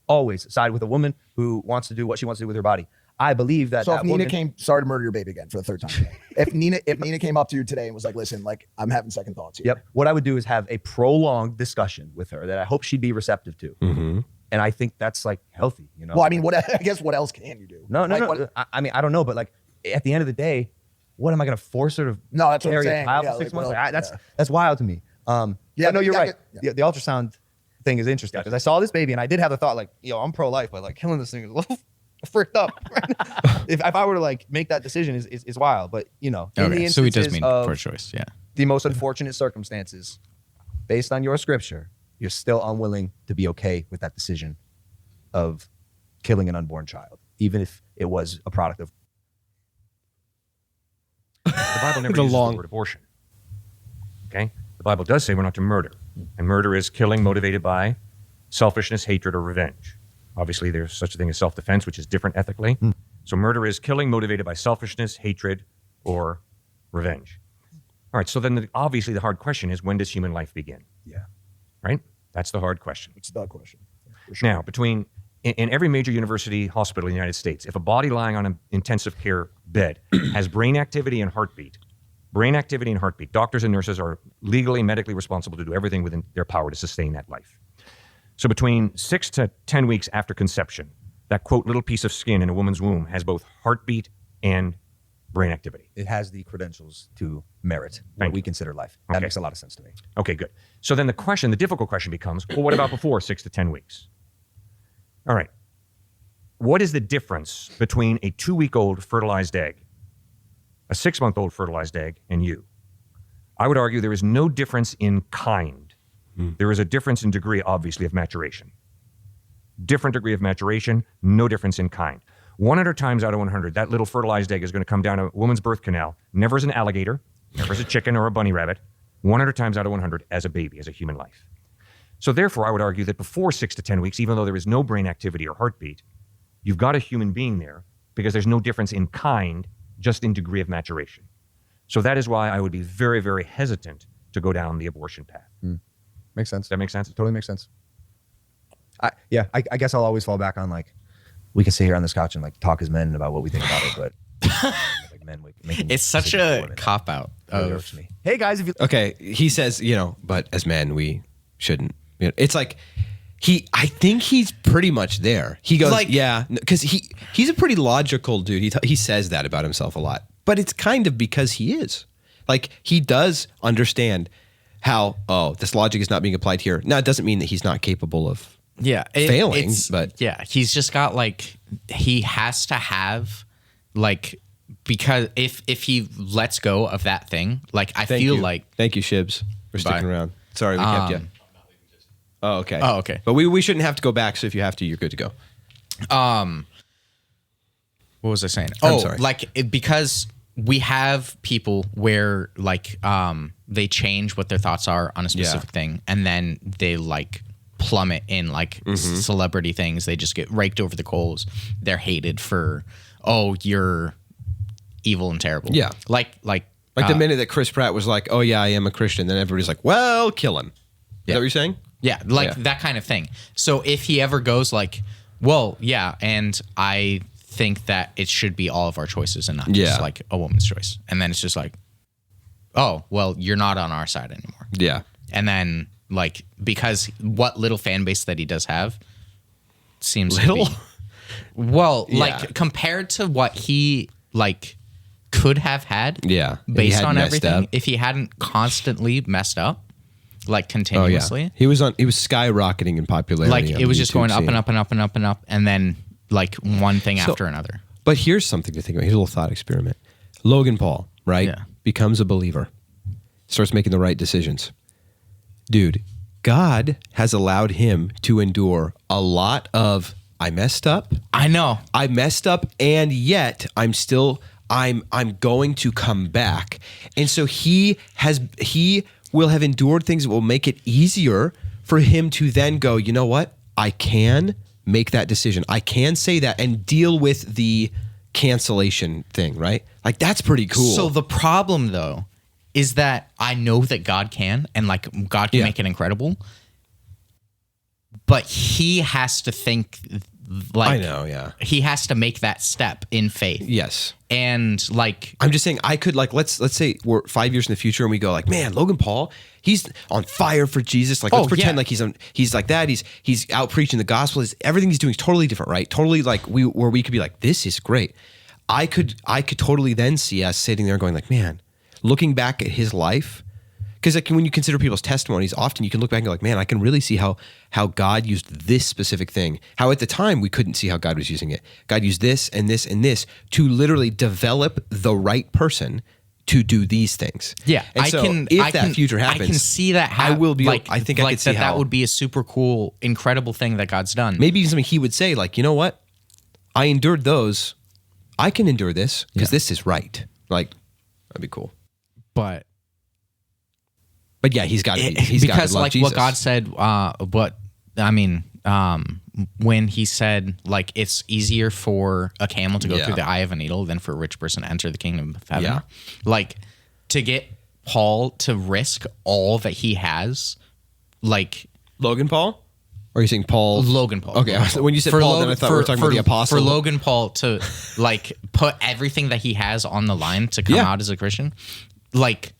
side with a woman who wants to do what she wants to do with her body. I believe that. So if Nina came, sorry to murder your baby again for the third time today. if Nina came up to you today and was like, listen, like I'm having second thoughts here. Yep. What I would do is have a prolonged discussion with her that I hope she'd be receptive to. Mm-hmm. And I think that's like healthy, you know? Well, I mean, what else can you do? No. I mean, I don't know, but like at the end of the day, what am I going to force her to that's carry what I'm saying. a child for 6 months? That's wild to me. No, you're right. The ultrasound thing is interesting because I saw this baby and I did have the thought like, I'm pro-life, but like killing this thing is a little fricked up. if I were to like make that decision is wild, but in the instances so he does mean for choice, yeah. The most unfortunate circumstances, based on your scripture, you're still unwilling to be okay with that decision of killing an unborn child, even if it was a product of. The Bible never uses the word abortion. Okay? The Bible does say we're not to murder. And murder is killing motivated by selfishness, hatred, or revenge. Obviously, there's such a thing as self-defense, which is different ethically. So murder is killing motivated by selfishness, hatred, or revenge. All right, so then obviously the hard question is, when does human life begin? Yeah. Right? That's the hard question. It's the question. For sure. Now, in every major university hospital in the United States, if a body lying on an intensive care bed has brain activity and heartbeat, doctors and nurses are legally, medically responsible to do everything within their power to sustain that life. So between 6 to 10 weeks after conception, that, quote, little piece of skin in a woman's womb has both heartbeat and brain activity. It has the credentials to merit what Thank we you. consider life. That Okay. makes a lot of sense to me. Okay, good. So then the difficult question becomes, well, what about before 6 to 10 weeks? All right. What is the difference between a 2-week-old fertilized egg, a 6-month-old fertilized egg, and you? I would argue there is no difference in kind. There is a difference in degree, obviously, of maturation. Different degree of maturation, no difference in kind. 100 times out of 100, that little fertilized egg is going to come down a woman's birth canal, never as an alligator, never as a chicken or a bunny rabbit, 100 times out of 100 as a baby, as a human life. So therefore, I would argue that before 6 to 10 weeks, even though there is no brain activity or heartbeat, you've got a human being there because there's no difference in kind, just in degree of maturation. So that is why I would be very, very hesitant to go down the abortion path. Makes sense. Does that make sense? Totally makes sense. I guess I'll always fall back on like, we can sit here on this couch and like talk as men about what we think about it, but like men, It's such a cop out. Hurts me. Hey guys, if you Okay, he says, but as men, we shouldn't. It's like I think he's pretty much there. He goes, Like- yeah, because he's a pretty logical dude. He says that about himself a lot, but it's kind of because he is. Like, he does understand how, this logic is not being applied here. Now, it doesn't mean that he's not capable of failing, but yeah, he's just got like, he has to have like, because if he lets go of that thing, like I feel like, thank you, Shibs, for sticking around. Sorry, we kept you. Oh, okay. Oh, okay. But we shouldn't have to go back. So if you have to, you're good to go. what was I saying? I'm sorry. Because we have people where like they change what their thoughts are on a specific thing, and then they like plummet in like celebrity things. They just get raked over the coals. They're hated for, you're evil and terrible. Yeah. Like the minute that Chris Pratt was like, oh, yeah, I am a Christian, then everybody's like, well, kill him. Is that what you're saying? Yeah, that kind of thing. So if he ever goes like, well, yeah, and I think that it should be all of our choices and not just like a woman's choice. And then it's just like, oh, well, you're not on our side anymore. Yeah. And then like, because what little fan base that he does have seems Little? to be, well, Yeah. like compared to what he like could have had Yeah. If he based hadn't on messed everything, up. if he hadn't constantly messed up like Oh, continuously. yeah. He was skyrocketing in popularity. Like on it was the just YouTube going up scene. and up and up and up and up, and then like one thing after another. But here's something to think about. Here's a little thought experiment. Logan Paul, right? Yeah. Becomes a believer. Starts making the right decisions. Dude, God has allowed him to endure a lot of, I messed up. I know. I messed up, and yet I'm going to come back. And so he will have endured things that will make it easier for him to then go, you know what? I can make that decision. I can say that and deal with the cancellation thing, right? Like, that's pretty cool. So the problem though is that I know that God can, and like God can make it incredible, but he has to think like, I know, yeah. he has to make that step in faith. Yes. And like, I'm just saying, I could like, let's say we're 5 years in the future and we go like, man, Logan Paul, he's on fire for Jesus. Like, let's pretend like he's like that. He's out preaching the gospel. Everything he's doing is totally different, right? Totally like where we could be like, this is great. I could totally then see us sitting there going like, man, looking back at his life, because like when you consider people's testimonies, often you can look back and go like, man, I can really see how God used this specific thing. How at the time we couldn't see how God was using it. God used this and this and this to literally develop the right person to do these things. yeah, And so if that future happens, I can see that. I will be. Like, I think I like could see that would be a super cool, incredible thing that God's done. maybe even something he would say like, you know what, I endured those. I can endure this because this is right. Like, that'd be cool. But yeah, he's got to be. He's got because to love like Jesus. what God said, when he said like it's easier for a camel to go through the eye of a needle than for a rich person to enter the kingdom of heaven. Yeah. Like to get Paul to risk all that he has, like Logan Paul? Or are you saying Paul? Logan Paul. Okay, when you said Paul, then I thought we were talking about the apostle. For Logan Paul to like put everything that he has on the line to come out as a Christian, like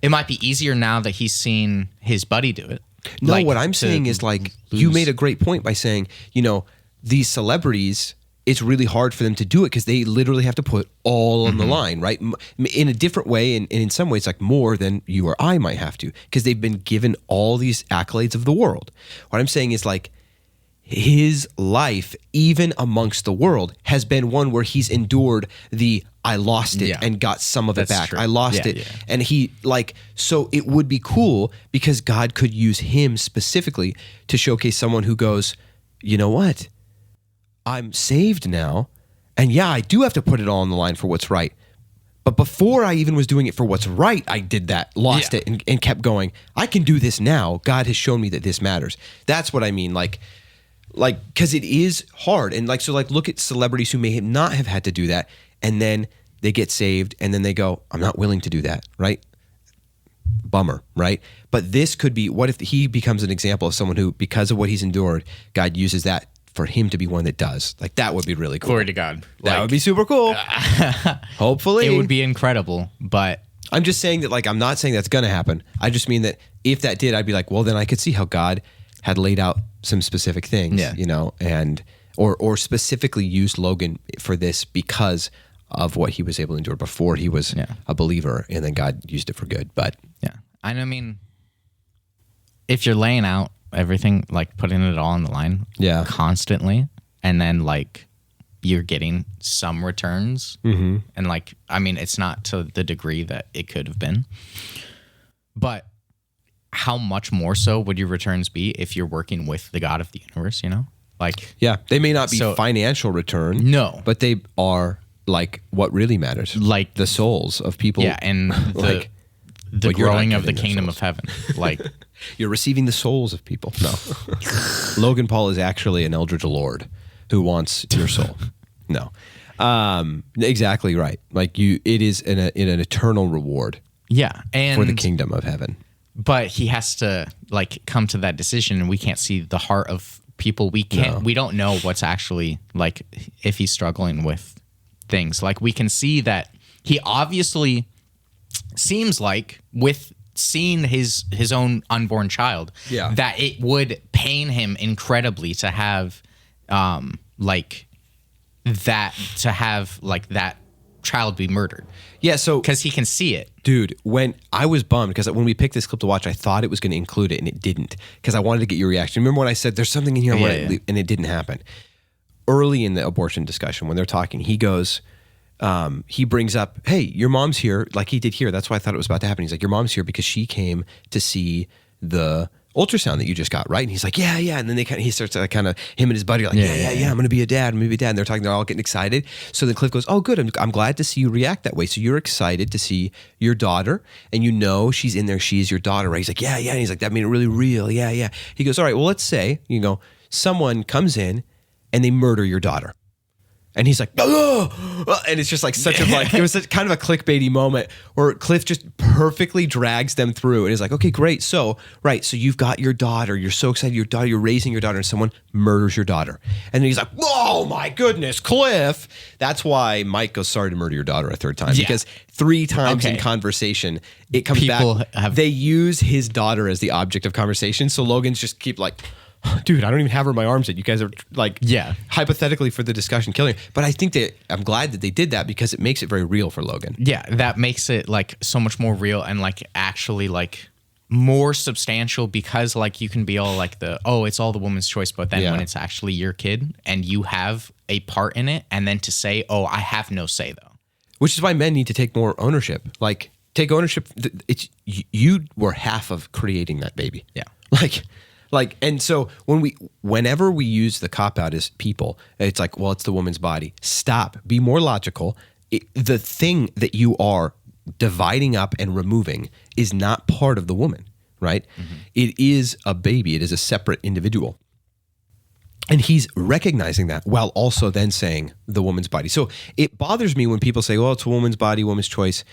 it might be easier now that he's seen his buddy do it. No, Like, what I'm to saying is like lose. you made a great point by saying, these celebrities, it's really hard for them to do it because they literally have to put all on the line, right? In a different way, and in some ways, like more than you or I might have to, because they've been given all these accolades of the world. What I'm saying is like his life, even amongst the world, has been one where he's endured the I lost it and got some of it back. True. I lost it. Yeah. And he like, so it would be cool because God could use him specifically to showcase someone who goes, you know what? I'm saved now. And yeah, I do have to put it all on the line for what's right. But before I even was doing it for what's right, I did that, lost it, and kept going. I can do this now. God has shown me that this matters. That's what I mean. Like, because it is hard. And like, so like, look at celebrities who may not have had to do that. And then they get saved and then they go, I'm not willing to do that. Right. Bummer. Right. But this could be, what if he becomes an example of someone who, because of what he's endured, God uses that for him to be one that does. Like, that would be really cool. Glory to God. That would be super cool. Hopefully. It would be incredible, but I'm just saying that, like, I'm not saying that's going to happen. I just mean that if that did, I'd be like, well, then I could see how God had laid out some specific things, you know, and or specifically used Logan for this because of what he was able to endure before he was a believer, and then God used it for good. But and I mean, if you're laying out everything, like putting it all on the line constantly, and then like you're getting some returns, and like, I mean, it's not to the degree that it could have been, but how much more so would your returns be if you're working with the God of the universe, you know? Like, they may not be financial return, but they are like what really matters, like the souls of people, and like, the growing of the kingdom of heaven. Like, you're receiving the souls of people. No, Logan Paul is actually an eldritch lord who wants your soul. No, exactly right. Like it is an eternal reward. And for the kingdom of heaven. But he has to like come to that decision, and we can't see the heart of people. We can't. We don't know what's actually like if he's struggling with things. Like, we can see that he obviously seems like, with seeing his own unborn child, that it would pain him incredibly to have like that child be murdered. So because he can see it. Dude, when I was bummed, because when we picked this clip to watch, I thought it was going to include it, and it didn't, because I wanted to get your reaction. Remember when I said there's something in here, and it didn't happen? Early in the abortion discussion, when they're talking, he goes, he brings up, hey, your mom's here, like he did here. That's why I thought it was about to happen. He's like, your mom's here because she came to see the ultrasound that you just got, right? And he's like, yeah. And then he starts to him and his buddy are like, yeah, I'm gonna be a dad. And they're talking, they're all getting excited. So then Cliffe goes, oh, good. I'm glad to see you react that way. So you're excited to see your daughter, and you know she's in there. She's your daughter, right? He's like, yeah. And he's like, that made it really real. Yeah. He goes, all right, well, let's say, someone comes in and they murder your daughter. And he's like, oh! And it's just like such a it was such kind of a clickbaity moment where Cliffe just perfectly drags them through. And he's like, okay, great. So you've got your daughter. You're so excited. Your daughter, you're raising your daughter, and someone murders your daughter. And then he's like, oh my goodness, Cliffe. That's why Mike goes, sorry to murder your daughter a third time. Because 3 times in conversation, it comes back. They use his daughter as the object of conversation. So Logan's just keep like, dude, I don't even have her in my arms yet. You guys are like, hypothetically for the discussion, killing her. But I think that I'm glad that they did that because it makes it very real for Logan. Yeah, that makes it like so much more real and like actually like more substantial, because like you can be all like it's all the woman's choice, but then when it's actually your kid and you have a part in it, and then to say, oh, I have no say though. Which is why men need to take more ownership. Like, take ownership. You were half of creating that baby. Yeah. Like, and so whenever we use the cop-out as people, it's like, well, it's the woman's body. Stop. Be more logical. The thing that you are dividing up and removing is not part of the woman, right? Mm-hmm. It is a baby. It is a separate individual. And he's recognizing that while also then saying the woman's body. So it bothers me when people say, well, it's a woman's body, woman's choice,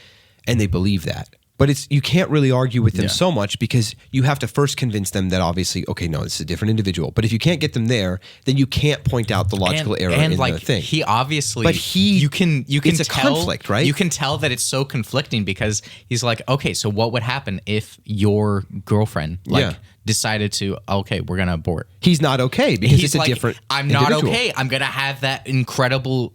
and they believe that. But you can't really argue with them so much, because you have to first convince them that obviously, okay, no, it's a different individual. But if you can't get them there, then you can't point out the logical error in the thing. He obviously, you can it's tell, a conflict, right? You can tell that it's so conflicting, because he's like, okay, so what would happen if your girlfriend decided to, okay, we're going to abort. He's not okay because He's it's a like, different I'm not individual. okay. I'm going to have that incredible,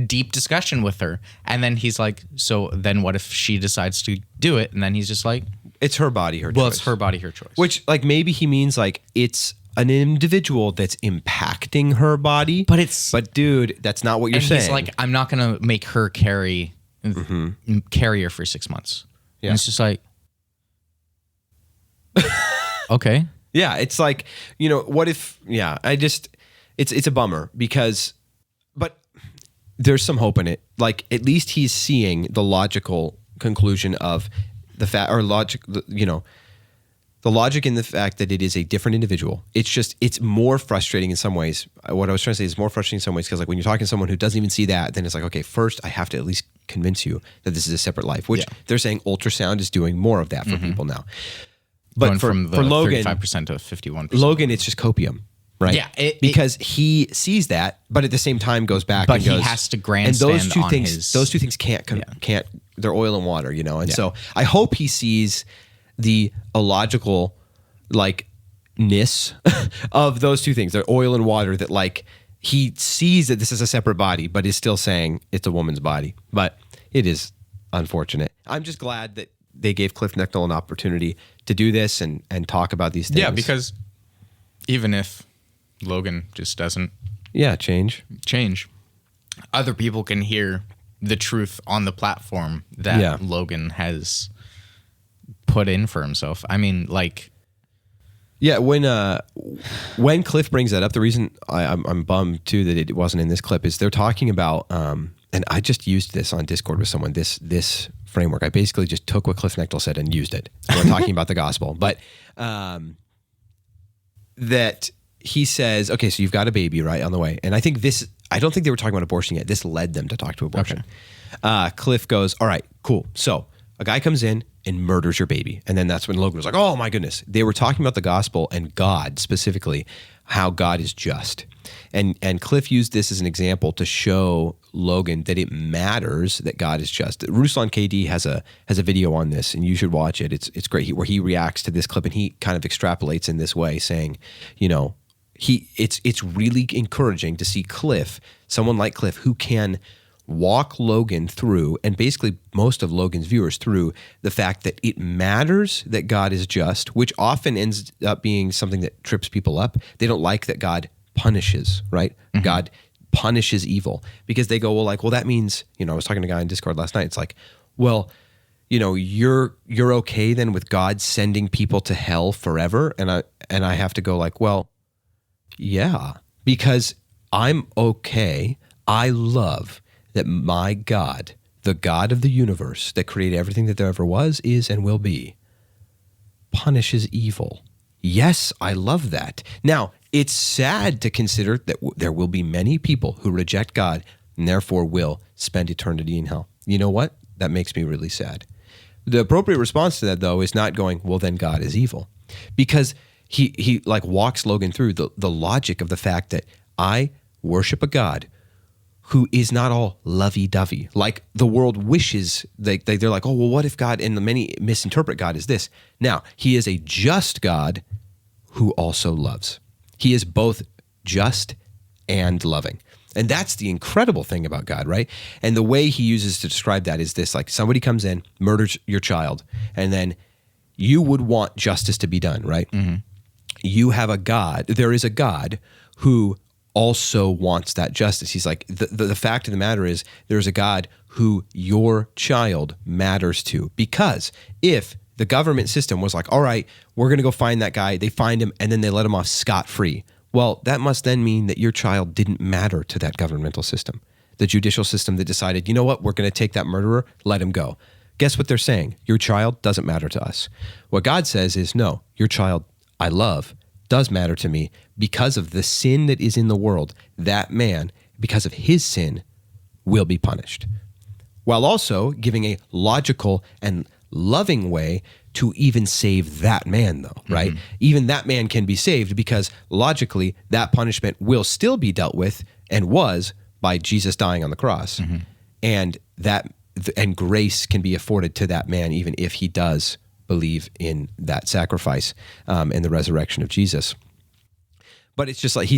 deep discussion with her. And then he's like, so then what if she decides to do it? And then he's just like, It's her body, her choice. well, it's her body, her choice. Which, like, maybe he means, like, it's an individual that's impacting her body. But, dude, that's not what you're and saying. he's like, I'm not going to make her carry her for 6 months. Yeah. And it's just like, okay. Yeah, it's like, you know, what if, it's a bummer because, but there's some hope in it. Like, at least he's seeing the logical conclusion of the fact, or logic, you know, the logic in the fact that it is a different individual. It's just, it's more frustrating in some ways. What I was trying to say is more frustrating in some ways because, like, when you're talking to someone who doesn't even see that, then it's like, okay, first I have to at least convince you that this is a separate life, which they're saying ultrasound is doing more of that for people now. But Going from the Logan, 35% to 51%. Logan, it's just copium, right? Yeah, because he sees that, but at the same time goes back. But and goes, he has to grandstand and those two on things, his- Those two things can't. They're oil and water, you know. And so I hope he sees the illogical, like, ness of those two things. They're oil and water. That, like, he sees that this is a separate body, but is still saying it's a woman's body. But it is unfortunate. I'm just glad that they gave Cliffe Knechtle an opportunity to do this and talk about these things. Yeah, because even if Logan just doesn't change, other people can hear the truth on the platform that Logan has put in for himself. I mean, like... Yeah, when Cliffe brings that up, the reason I'm bummed, too, that it wasn't in this clip is they're talking about... and I just used this on Discord with someone, this framework. I basically just took what Cliffe Knechtle said and used it. We're talking about the gospel. But that he says, okay, so you've got a baby, right, on the way. And I think I don't think they were talking about abortion yet. This led them to talk to abortion. Okay. Cliffe goes, all right, cool. So a guy comes in and murders your baby. And then that's when Logan was like, oh my goodness. They were talking about the gospel and God specifically, how God is just. And Cliffe used this as an example to show Logan that it matters that God is just. Ruslan KD has a video on this, and you should watch it. It's great, where he reacts to this clip and he kind of extrapolates in this way, saying, you know, it's really encouraging to see Cliffe, someone like Cliffe, who can walk Logan through, and basically most of Logan's viewers through, the fact that it matters that God is just, which often ends up being something that trips people up. They don't like that God punishes, right? Mm-hmm. God punishes evil because they go, well, that means, you know, I was talking to a guy in Discord last night. It's like, well, you know, you're okay then with God sending people to hell forever. And I have to go like, well, yeah, because I'm okay. I love that my God, the God of the universe that created everything that there ever was, is, and will be, punishes evil. Yes, I love that. Now, it's sad to consider that there will be many people who reject God and therefore will spend eternity in hell. You know what? That makes me really sad. The appropriate response to that, though, is not going, well, then God is evil. Because he like walks Logan through the logic of the fact that I worship a God who is not all lovey-dovey. Like the world wishes, they're like, oh, well, what if God, and the many misinterpret God as this. Now, he is a just God who also loves. He is both just and loving. And that's the incredible thing about God, right? And the way he uses to describe that is this, like somebody comes in, murders your child, and then you would want justice to be done, right? Mm-hmm. You have a God, there is a God who also wants that justice. He's like, the fact of the matter is there's a God who your child matters to. Because if the government system was like, all right, we're going to go find that guy, they find him, and then they let him off scot-free. Well, that must then mean that your child didn't matter to that governmental system. The judicial system that decided, you know what, we're going to take that murderer, let him go. Guess what they're saying? Your child doesn't matter to us. What God says is, no, your child I love does matter to me because of the sin that is in the world. That man, because of his sin, will be punished. While also giving a logical and loving way to even save that man, though, right? Mm-hmm. Even that man can be saved because logically that punishment will still be dealt with and was by Jesus dying on the cross. Mm-hmm. And grace can be afforded to that man even if he does believe in that sacrifice and the resurrection of Jesus. But it's just like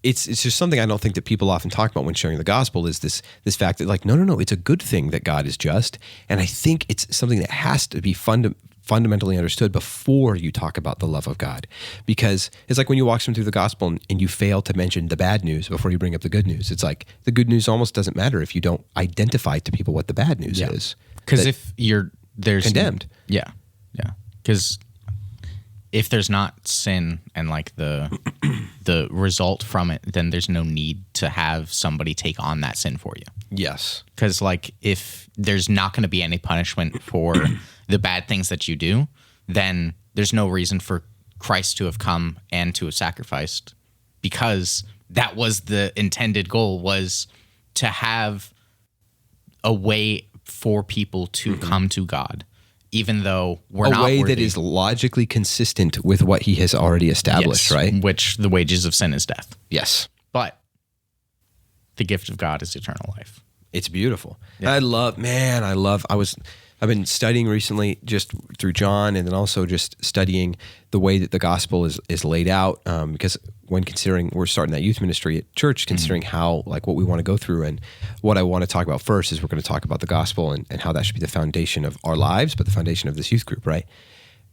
it's just something I don't think that people often talk about when sharing the gospel is this fact that like, no, it's a good thing that God is just. And I think it's something that has to be fundamentally understood before you talk about the love of God. Because it's like when you walk someone through the gospel and you fail to mention the bad news before you bring up the good news. It's like the good news almost doesn't matter if you don't identify to people what the bad news is. Because if there's condemned. Yeah. Because if there's not sin and like the result from it, then there's no need to have somebody take on that sin for you. Yes. Because like if there's not going to be any punishment for the bad things that you do, then there's no reason for Christ to have come and to have sacrificed, because that was the intended goal, was to have a way for people to come to God, even though we're not worthy. A way worthy. that is logically consistent with what he has already established, Yes, right? Which the wages of sin is death. Yes. But the gift of God is eternal life. It's beautiful. Yeah. I've been studying recently just through John, and then also just studying the way that the gospel is laid out, because when considering we're starting that youth ministry at church, considering how like what we want to go through, and what I want to talk about first is we're going to talk about the gospel and how that should be the foundation of our lives, but the foundation of this youth group, right?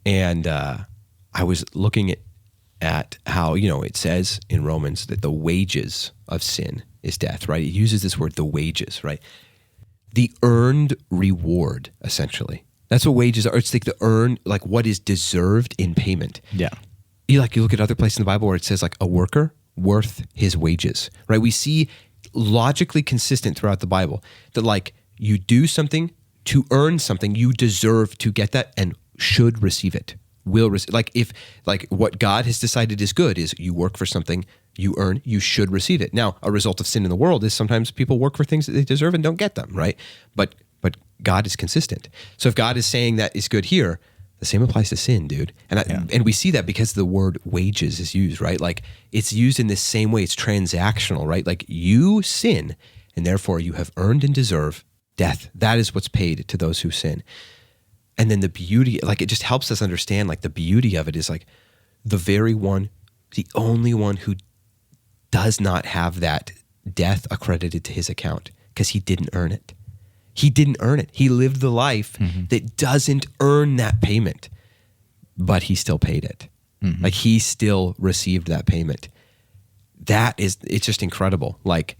And I was looking at how, it says in Romans that the wages of sin is death, right? It uses this word, the wages, right? The earned reward, essentially. That's what wages are. It's like the earned, like what is deserved in payment. Yeah. You look at other places in the Bible where it says like a worker worth his wages, right? We see logically consistent throughout the Bible that like you do something to earn something, you deserve to get that and should receive it. Will receive. Like if like what God has decided is good is you work for something, you earn, you should receive it. Now, a result of sin in the world is sometimes people work for things that they deserve and don't get them, right? But God is consistent. So if God is saying that is good here, the same applies to sin, dude. And we see that because the word wages is used, right? Like it's used in this same way. It's transactional, right? Like you sin and therefore you have earned and deserve death. That is what's paid to those who sin. And then the beauty, like it just helps us understand like the beauty of it is like the only one who does not have that death accredited to his account because he didn't earn it. He didn't earn it. He lived the life that doesn't earn that payment, but he still paid it. Like he still received that payment. It's just incredible. Like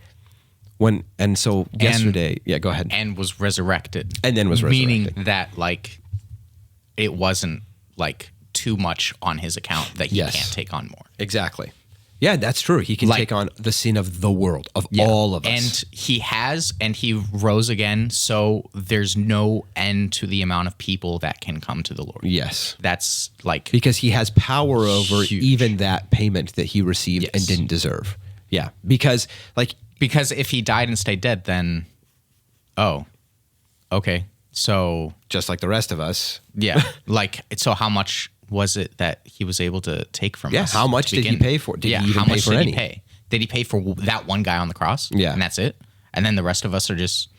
yesterday, go ahead. And was resurrected. And then was resurrected. Meaning that like it wasn't like too much on his account that he can't take on more. Exactly. Yeah, that's true. He can take on the sin of the world, of all of us. And he has, and he rose again, so there's no end to the amount of people that can come to the Lord. Yes. That's like... Because he has power over huge. even that payment that he received and didn't deserve. Yeah. Because if he died and stayed dead, then... Oh. Okay. So... Just like the rest of us. Yeah. So how much was it that he was able to take from us? How much did he pay for? Did he even how pay much for did any? he pay? Did he pay for that one guy on the cross? Yeah. And that's it? And then the rest of us are just,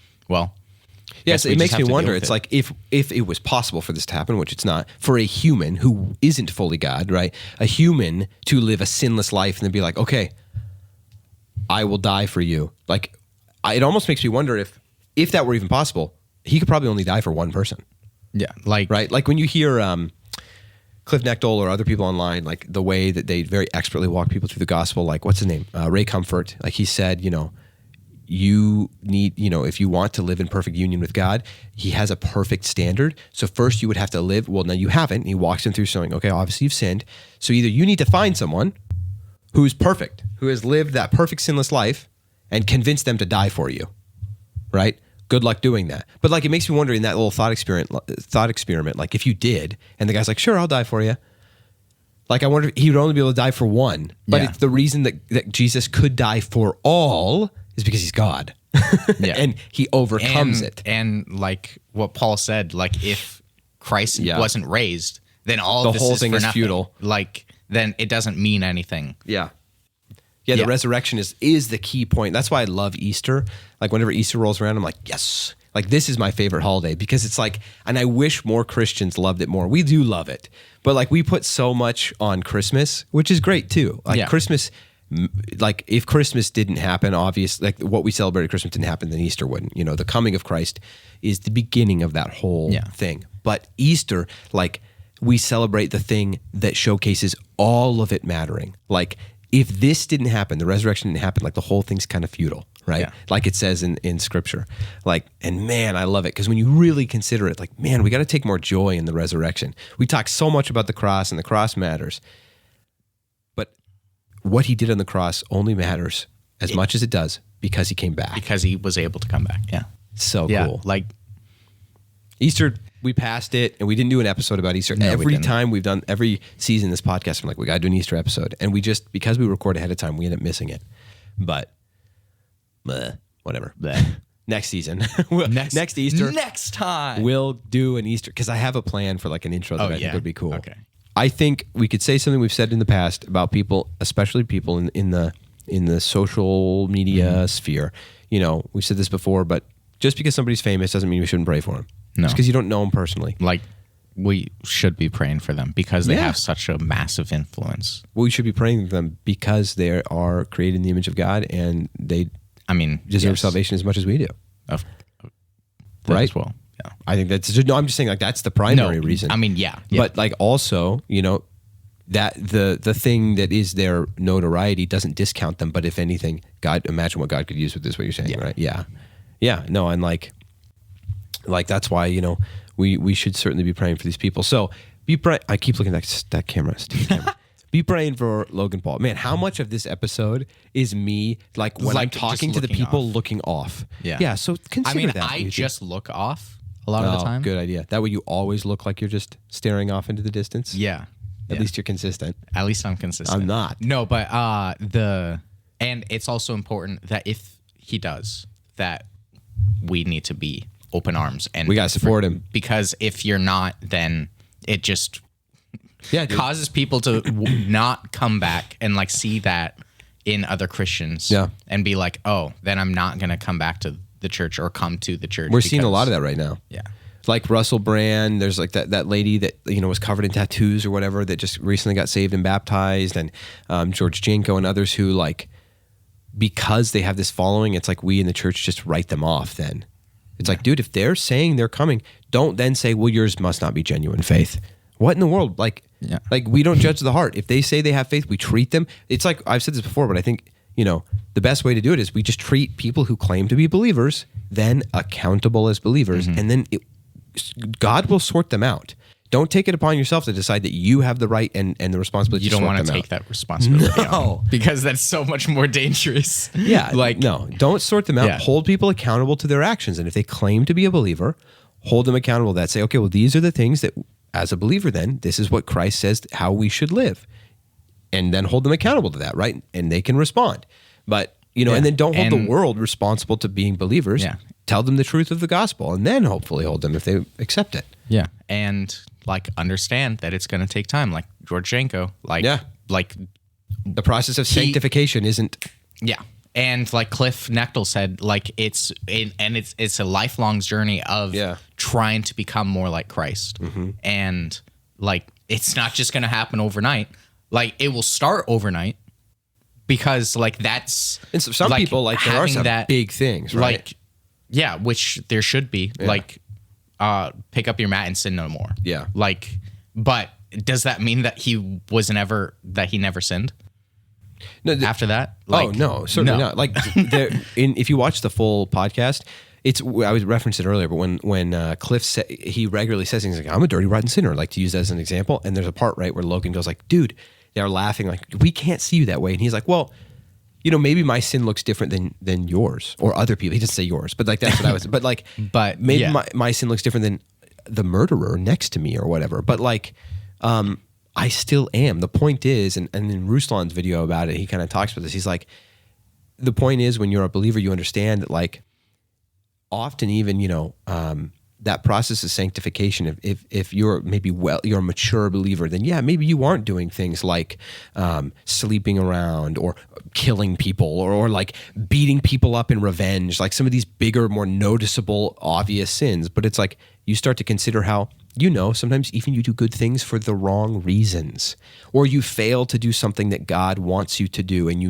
Yes, it makes me wonder. It's like if it was possible for this to happen, which it's not, for a human who isn't fully God, right? A human to live a sinless life and then be like, okay, I will die for you. Like, it almost makes me wonder if that were even possible, he could probably only die for one person. Yeah. Right? Like when you hear Cliffe Knechtle or other people online, like the way that they very expertly walk people through the gospel, like what's his name? Ray Comfort. Like he said, you need, if you want to live in perfect union with God, he has a perfect standard. So first you would have to live, well, now you haven't. He walks him through showing, okay, obviously you've sinned. So either you need to find someone who's perfect, who has lived that perfect sinless life and convince them to die for you, right? Good luck doing that. But like, it makes me wonder in that little thought experiment, like if you did, and the guy's like, sure, I'll die for you. Like, I wonder if he would only be able to die for one. But it's the reason that Jesus could die for all is because he's God. And he overcomes it. And like what Paul said, like if Christ wasn't raised, then all of this whole is thing for is nothing. futile. Like then it doesn't mean anything. Yeah, the resurrection is the key point. That's why I love Easter. Like whenever Easter rolls around, I'm like, yes. Like, this is my favorite holiday because it's like, and I wish more Christians loved it more. We do love it, but like we put so much on Christmas, which is great too. Like Christmas, like if Christmas didn't happen, obviously, like what we celebrated Christmas didn't happen, then Easter wouldn't. You know, the coming of Christ is the beginning of that whole thing. But Easter, like we celebrate the thing that showcases all of it mattering. Like if this didn't happen, the resurrection didn't happen, like the whole thing's kind of futile, right? Yeah. Like it says in scripture. Like, and man, I love it because when you really consider it, like, man, we got to take more joy in the resurrection. We talk so much about the cross and the cross matters, but what he did on the cross only matters as much as it does because he came back. Because he was able to come back. Yeah. So cool. Like Easter, we passed it, and we didn't do an episode about Easter. No, every time we've done, every season this podcast, I'm like, we got to do an Easter episode. And we just, because we record ahead of time, we end up missing it. But, whatever. Next season. Next Easter. Next time. We'll do an Easter, because I have a plan for like an intro that I think would be cool. Okay. I think we could say something we've said in the past about people, especially people in the social media sphere. You know, we've said this before, but just because somebody's famous doesn't mean we shouldn't pray for them. No. Just because you don't know them personally. Like, we should be praying for them because they have such a massive influence. We should be praying for them because they are created in the image of God and they deserve salvation as much as we do. Right? As well. Yeah. I think that's, no, I'm just saying like that's the primary reason. I mean, yeah. But like also, you know, that the thing that is their notoriety doesn't discount them, but if anything, God, imagine what God could use with this, what you're saying, right? Yeah. Yeah. No, and like that's why, you know, we should certainly be praying for these people. So be praying. I keep looking at that camera, stupid camera. Be praying for Logan Paul. Man, how much of this episode is me like when I'm talking to the people looking off? Yeah. Yeah. So consider that. I just look off a lot of the time. Good idea. That way you always look like you're just staring off into the distance. Yeah. At least you're consistent. At least I'm consistent. I'm not. No, but and it's also important that if he does, that we need to be open arms and we gotta support him, because if you're not, then it just causes people to not come back and like see that in other Christians and be like, oh, then I'm not gonna come back to the church or come to the church. We're seeing a lot of that right now. Yeah. Like Russell Brand, there's like that lady that, you know, was covered in tattoos or whatever that just recently got saved and baptized, and George Janko and others who, like, because they have this following, it's like we in the church just write them off then. It's like, dude, if they're saying they're coming, don't then say, well, yours must not be genuine faith. What in the world? Like we don't judge the heart. If they say they have faith, we treat them. It's like, I've said this before, but I think, you know, the best way to do it is we just treat people who claim to be believers then accountable as believers, and then God will sort them out. Don't take it upon yourself to decide that you have the right and the responsibility to sort them out. You don't want to take that responsibility on, because that's so much more dangerous. Yeah. Like, no, don't sort them out. Yeah. Hold people accountable to their actions. And if they claim to be a believer, hold them accountable to that. Say, okay, well, these are the things that, as a believer then, this is what Christ says how we should live. And then hold them accountable to that, right? And they can respond. But, you know, and then don't hold the world responsible to being believers. Yeah. Tell them the truth of the gospel, and then hopefully hold them if they accept it. Yeah. And like understand that it's going to take time, like George Janko, like the process of sanctification isn't. Yeah. And like Cliffe Knechtle said, like it's a lifelong journey of trying to become more like Christ. And like, it's not just going to happen overnight. Like, it will start overnight because like that's, and so some people, like, there are some big things, right? Like, yeah, which there should be, like, pick up your mat and sin no more. Yeah. Like, but does that mean that he never sinned? No. After that? Like, oh, no, certainly not. Like, if you watch the full podcast, I was referenced it earlier, but when Cliffe he regularly says things like, I'm a dirty, rotten sinner, like, to use that as an example. And there's a part, right, where Logan goes like, dude, they're laughing, like, we can't see you that way. And he's like, well, you know, maybe my sin looks different than yours or other people. He doesn't say yours, but like, that's what I was, but like, maybe my sin looks different than the murderer next to me or whatever. But like, I still am. The point is, and in Ruslan's video about it, he kind of talks about this. He's like, the point is, when you're a believer, you understand that, like, often even, you know, that process of sanctification, if you're maybe you're a mature believer, then yeah, maybe you aren't doing things like sleeping around or killing people or like beating people up in revenge, like some of these bigger, more noticeable, obvious sins. But it's like you start to consider how, sometimes even you do good things for the wrong reasons, or you fail to do something that God wants you to do, and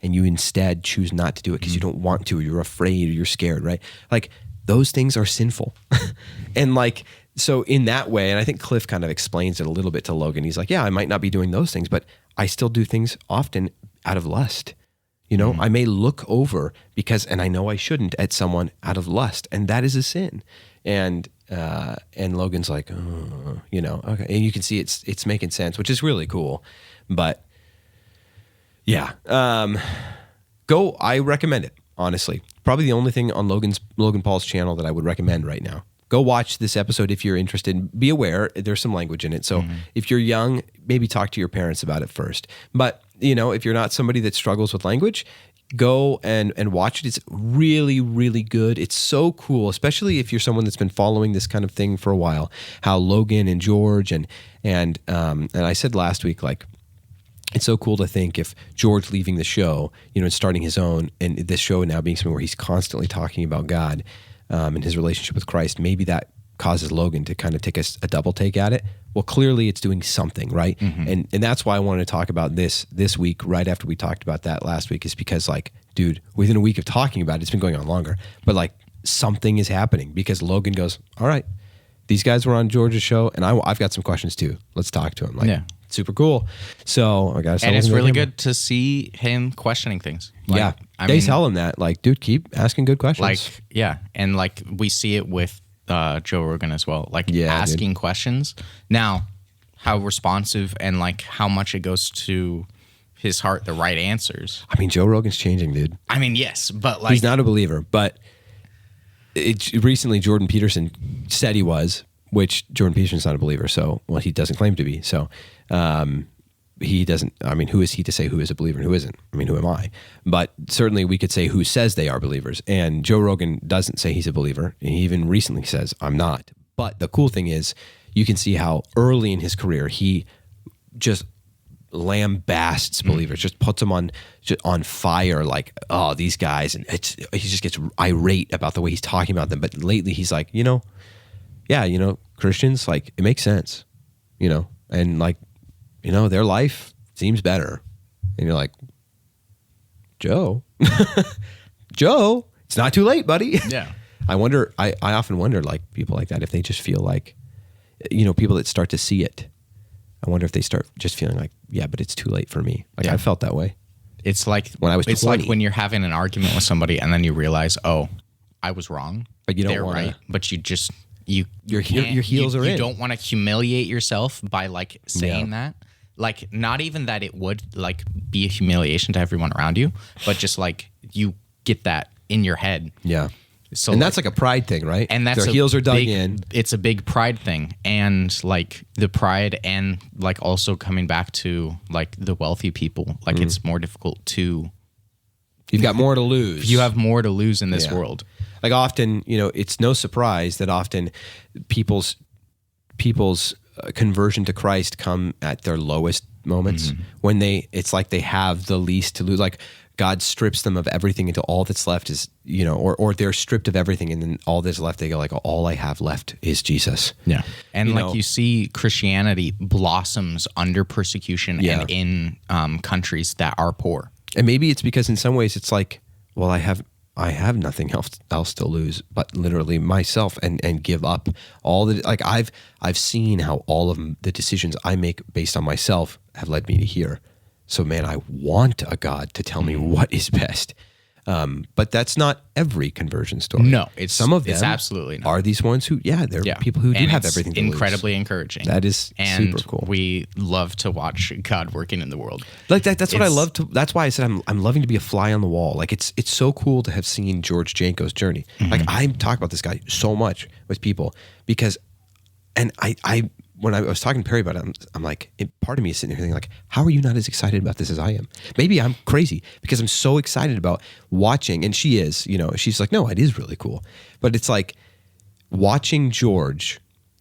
and you instead choose not to do it because you don't want to, or you're afraid, or you're scared, right? Like those things are sinful. And like, so in that way, and I think Cliffe kind of explains it a little bit to Logan. He's like, yeah, I might not be doing those things, but I still do things often out of lust. I may look over and I know I shouldn't, at someone out of lust, and that is a sin. And Logan's like, okay. And you can see it's making sense, which is really cool. But yeah, I recommend it, honestly. Probably the only thing on Logan Paul's channel that I would recommend right now. Go watch this episode if you're interested. Be aware there's some language in it. So if you're young, maybe talk to your parents about it first. But if you're not somebody that struggles with language, go and watch it. It's really, really good. It's so cool, especially if you're someone that's been following this kind of thing for a while, how Logan and George and I said last week, like, it's so cool to think if George leaving the show, and starting his own, and this show now being something where he's constantly talking about God and his relationship with Christ, maybe that causes Logan to kind of take a double take at it. Well, clearly it's doing something, right? And that's why I wanted to talk about this week, right after we talked about that last week, is because, like, dude, within a week of talking about it, it's been going on longer, but like something is happening because Logan goes, all right, these guys were on George's show, and I've got some questions too. Let's talk to him. Like, yeah. Super cool. So I got to. And it's really good to see him questioning things. Like, yeah, they tell him that, like, dude, keep asking good questions. Like, yeah, and like we see it with Joe Rogan as well. Like, asking questions. Now, how responsive and like how much it goes to his heart, the right answers. I mean, Joe Rogan's changing, dude. I mean, yes, but like, he's not a believer, but recently Jordan Peterson said he was. Which Jordan Peterson's not a believer, so, well, he doesn't claim to be. So he doesn't, I mean, who is he to say who is a believer and who isn't? I mean, who am I? But certainly we could say who says they are believers. And Joe Rogan doesn't say he's a believer. And he even recently says, I'm not. But the cool thing is you can see how early in his career he just lambasts believers, just puts them on fire, like, oh, these guys. And he just gets irate about the way he's talking about them. But lately he's like, yeah, Christians, like, it makes sense, and like, their life seems better. And you're like, Joe, it's not too late, buddy. Yeah. I often wonder, like, people like that, if they just feel like, people that start to see it, I wonder if they start just feeling like, yeah, but it's too late for me. Like, yeah. I felt that way. It's like when I was 20. It's like when you're having an argument with somebody and then you realize, oh, I was wrong. But you don't want right. But you just... Your heels are in. You don't want to humiliate yourself by like saying that. Like, not even that it would like be a humiliation to everyone around you, but just like you get that in your head. Yeah. So, and that's like a pride thing, right? And that's their heels are dug in. It's a big pride thing, and like the pride, and like also coming back to like the wealthy people, like it's more difficult to. You've got more to lose. You have more to lose in this world. Like, often, it's no surprise that often people's conversion to Christ come at their lowest moments when it's like they have the least to lose. Like, God strips them of everything until all that's left is, or they're stripped of everything, and then all that's left, they go like, all I have left is Jesus. Yeah. And you see Christianity blossoms under persecution and in countries that are poor. And maybe it's because in some ways it's like, well, I have nothing else to lose, but literally myself, and give up all the, like, I've seen how all of the decisions I make based on myself have led me to here. So, man, I want a God to tell me what is best. But that's not every conversion story. No, some of them it's absolutely not. Are these ones who, they're people who do have everything to lose. Incredibly encouraging. That is super cool. We love to watch God working in the world. Like that. That's what I love to. That's why I said I'm loving to be a fly on the wall. Like, it's so cool to have seen George Janko's journey. Like, I talk about this guy so much with people because, and I when I was talking to Perry about it, I'm like, part of me is sitting there thinking, like, how are you not as excited about this as I am? Maybe I'm crazy because I'm so excited about watching, and she is, she's like, no, it is really cool. But it's like, watching George,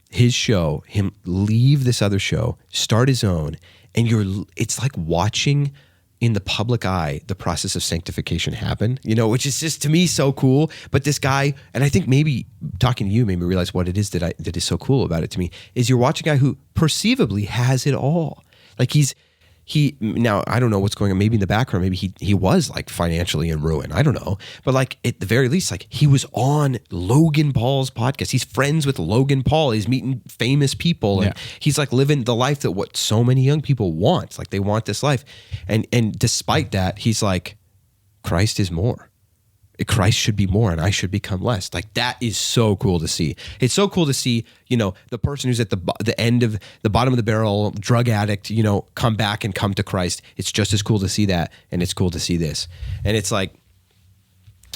his show, him leave this other show, start his own, and it's like watching in the public eye the process of sanctification happen, which is just to me so cool. But this guy, and I think maybe talking to you made me realize what it is that is so cool about it to me, is you're watching a guy who perceivably has it all. Like now I don't know what's going on. Maybe in the background, maybe he was like financially in ruin. I don't know. But like at the very least, like he was on Logan Paul's podcast. He's friends with Logan Paul. He's meeting famous people, and he's like living the life that what so many young people want. Like they want this life. And despite that, he's like, Christ is more. Christ should be more and I should become less. Like that is so cool to see. It's so cool to see, the person who's at the end of the bottom of the barrel, drug addict, come back and come to Christ. It's just as cool to see that. And it's cool to see this. And it's like,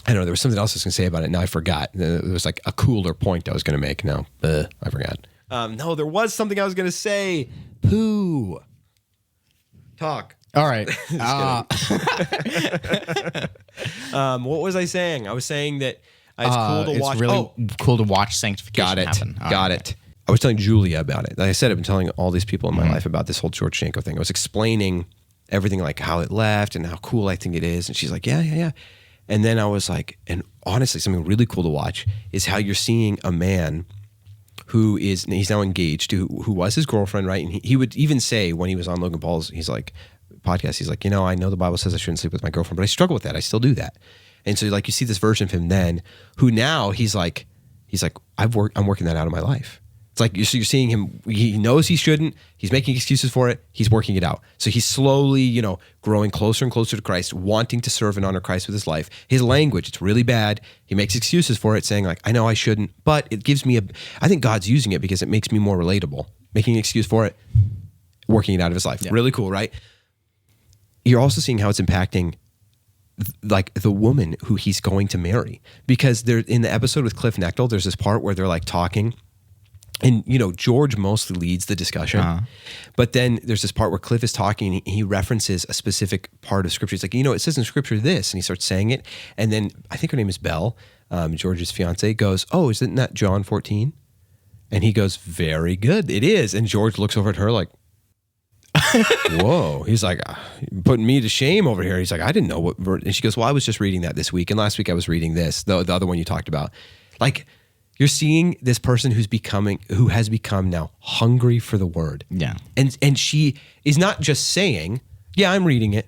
I don't know, there was something else I was going to say about it. Now I forgot. There was like a cooler point I was going to make. Now I forgot. No, there was something I was going to say. Pooh. Talk. All right. What was I saying? I was saying that it's cool to watch. It's really cool to watch sanctification happen. Got it. I was telling Julia about it. Like I said, I've been telling all these people in my life about this whole George Janko thing. I was explaining everything, like how it left and how cool I think it is. And she's like, yeah. And then I was like, and honestly, something really cool to watch is how you're seeing a man who he's now engaged, who was his girlfriend, right? And he would even say when he was on Logan Paul's, he's like, podcast, he's like, I know the Bible says I shouldn't sleep with my girlfriend, but I struggle with that. I still do that. And so like you see this version of him then, who now he's like, I'm working that out of my life. It's like you're seeing him. He knows he shouldn't. He's making excuses for it. He's working it out. So he's slowly, growing closer and closer to Christ, wanting to serve and honor Christ with his life. His language, it's really bad. He makes excuses for it, saying like, I know I shouldn't, but it gives me I think God's using it because it makes me more relatable. Making an excuse for it, working it out of his life. Yeah. Really cool, right? You're also seeing how it's impacting like the woman who he's going to marry, because they're in the episode with Cliffe Knechtle, there's this part where they're like talking and, George mostly leads the discussion, but then there's this part where Cliffe is talking and he references a specific part of scripture. He's like, it says in scripture this, and he starts saying it. And then I think her name is Belle, George's fiance, goes, oh, isn't that John 14? And he goes, very good. It is. And George looks over at her like, whoa. He's like, putting me to shame over here. He's like, I didn't know what verse. And she goes, well, I was just reading that this week. And last week I was reading this, the other one you talked about. Like, you're seeing this person who has become now hungry for the word. Yeah. And she is not just saying, yeah, I'm reading it.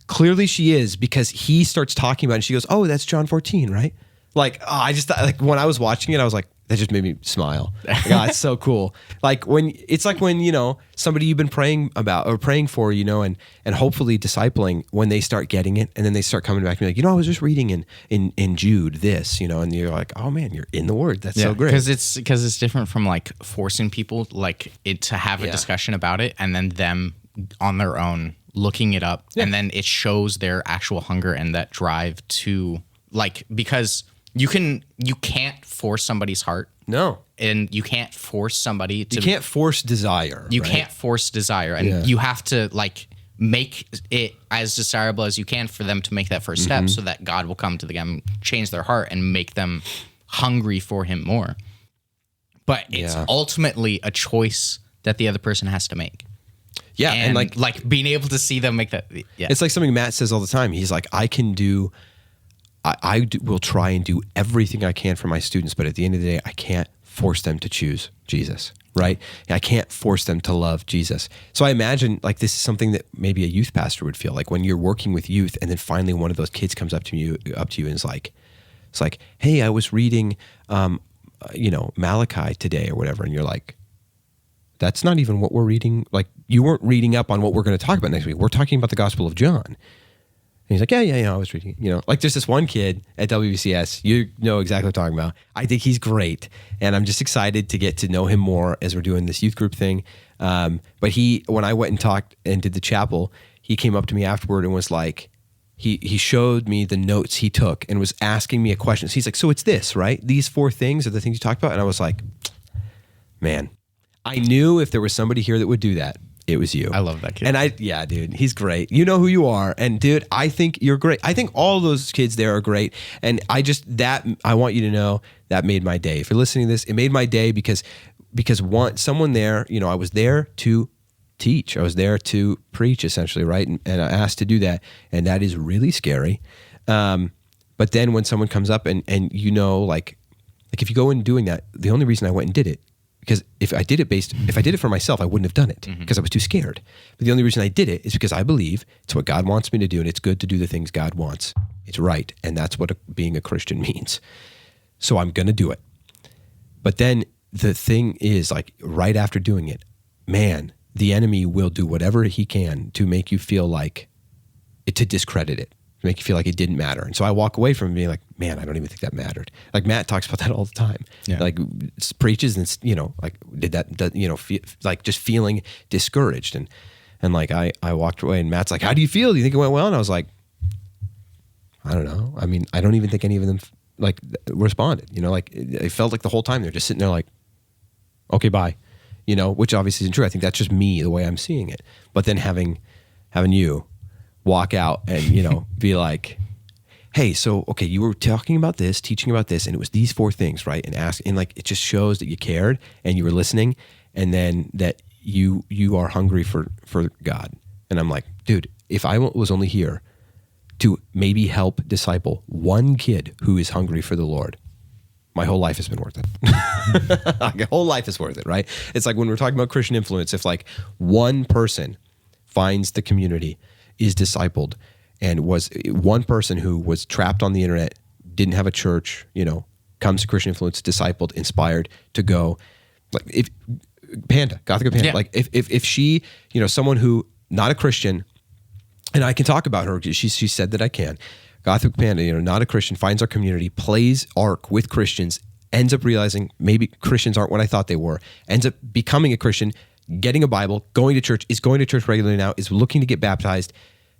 Clearly she is, because he starts talking about it and she goes, oh, that's John 14, right? Like, I just thought, like, when I was watching it, I was like, that just made me smile. Like, oh, it's so cool. Like when somebody you've been praying about or praying for, and hopefully discipling, when they start getting it and then they start coming back and be like, I was just reading in Jude this, and you're like, oh man, you're in the word. That's so great. Because it's different from like forcing people to have a discussion about it and then them on their own looking it up, and then it shows their actual hunger and that drive to because you can't force somebody's heart. No. And you can't force somebody to... You can't force desire. You can't force desire. And you have to make it as desirable as you can for them to make that first step so that God will come to them, change their heart, and make them hungry for him more. But it's ultimately a choice that the other person has to make. Yeah. And like being able to see them make that... Yeah. It's like something Matt says all the time. He's like, I will try and do everything I can for my students, but at the end of the day, I can't force them to choose Jesus, right? I can't force them to love Jesus. So I imagine this is something that maybe a youth pastor would feel like when you're working with youth, and then finally one of those kids comes up to you and is like, hey, I was reading, Malachi today or whatever, and you're like, that's not even what we're reading. Like, you weren't reading up on what we're going to talk about next week. We're talking about the Gospel of John. And he's like, yeah, I was reading it. There's this one kid at WBCS, you know exactly what I'm talking about. I think he's great. And I'm just excited to get to know him more as we're doing this youth group thing. But when I went and talked and did the chapel, he came up to me afterward and was like, he showed me the notes he took and was asking me a question. So he's like, so it's this, right? These 4 things are the things you talked about? And I was like, man, I knew if there was somebody here that would do that, It was you. I love that kid. And yeah, dude, he's great. You know who you are. And dude, I think you're great. I think all those kids there are great. And I want you to know that made my day. If you're listening to this, it made my day because someone there, I was there to teach. I was there to preach essentially, right? And I asked to do that. And that is really scary. But then when someone comes up and like if you go in doing that, the only reason I went and did it, because if I did it for myself, I wouldn't have done it because I was too scared. But the only reason I did it is because I believe it's what God wants me to do, and it's good to do the things God wants. It's right, and that's what being a Christian means. So I'm going to do it. But then the thing is, like, right after doing it, man, the enemy will do whatever he can to make you feel like, to discredit it, to make you feel like it didn't matter. And so I walk away from it being like, man, I don't even think that mattered. Like Matt talks about that all the time. Yeah. Like preaches and, like did that, like just feeling discouraged. And like I walked away and Matt's like, how do you feel? Do you think it went well? And I was like, I don't know. I mean, I don't even think any of them like responded, like it felt like the whole time they're just sitting there like, okay, bye, which obviously isn't true. I think that's just me, the way I'm seeing it. But then having you walk out and, be like, hey, so, okay, you were talking about this, teaching about this, and it was these 4 things, right? And like, it just shows that you cared and you were listening, and then that you are hungry for God. And I'm like, dude, if I was only here to maybe help disciple one kid who is hungry for the Lord, my whole life has been worth it. My whole life is worth it, right? It's like when we're talking about Christian influence, if like one person finds the community, is discipled, and was one person who was trapped on the internet, didn't have a church, comes to Christian influence, discipled, inspired to go, like if Panda, Gothica Panda, like if she, someone who not a Christian, and I can talk about her, she said that I can, Gothic Panda, not a Christian, finds our community, plays ARC with Christians, ends up realizing maybe Christians aren't what I thought they were, ends up becoming a Christian, getting a Bible, going to church, is going to church regularly now, is looking to get baptized.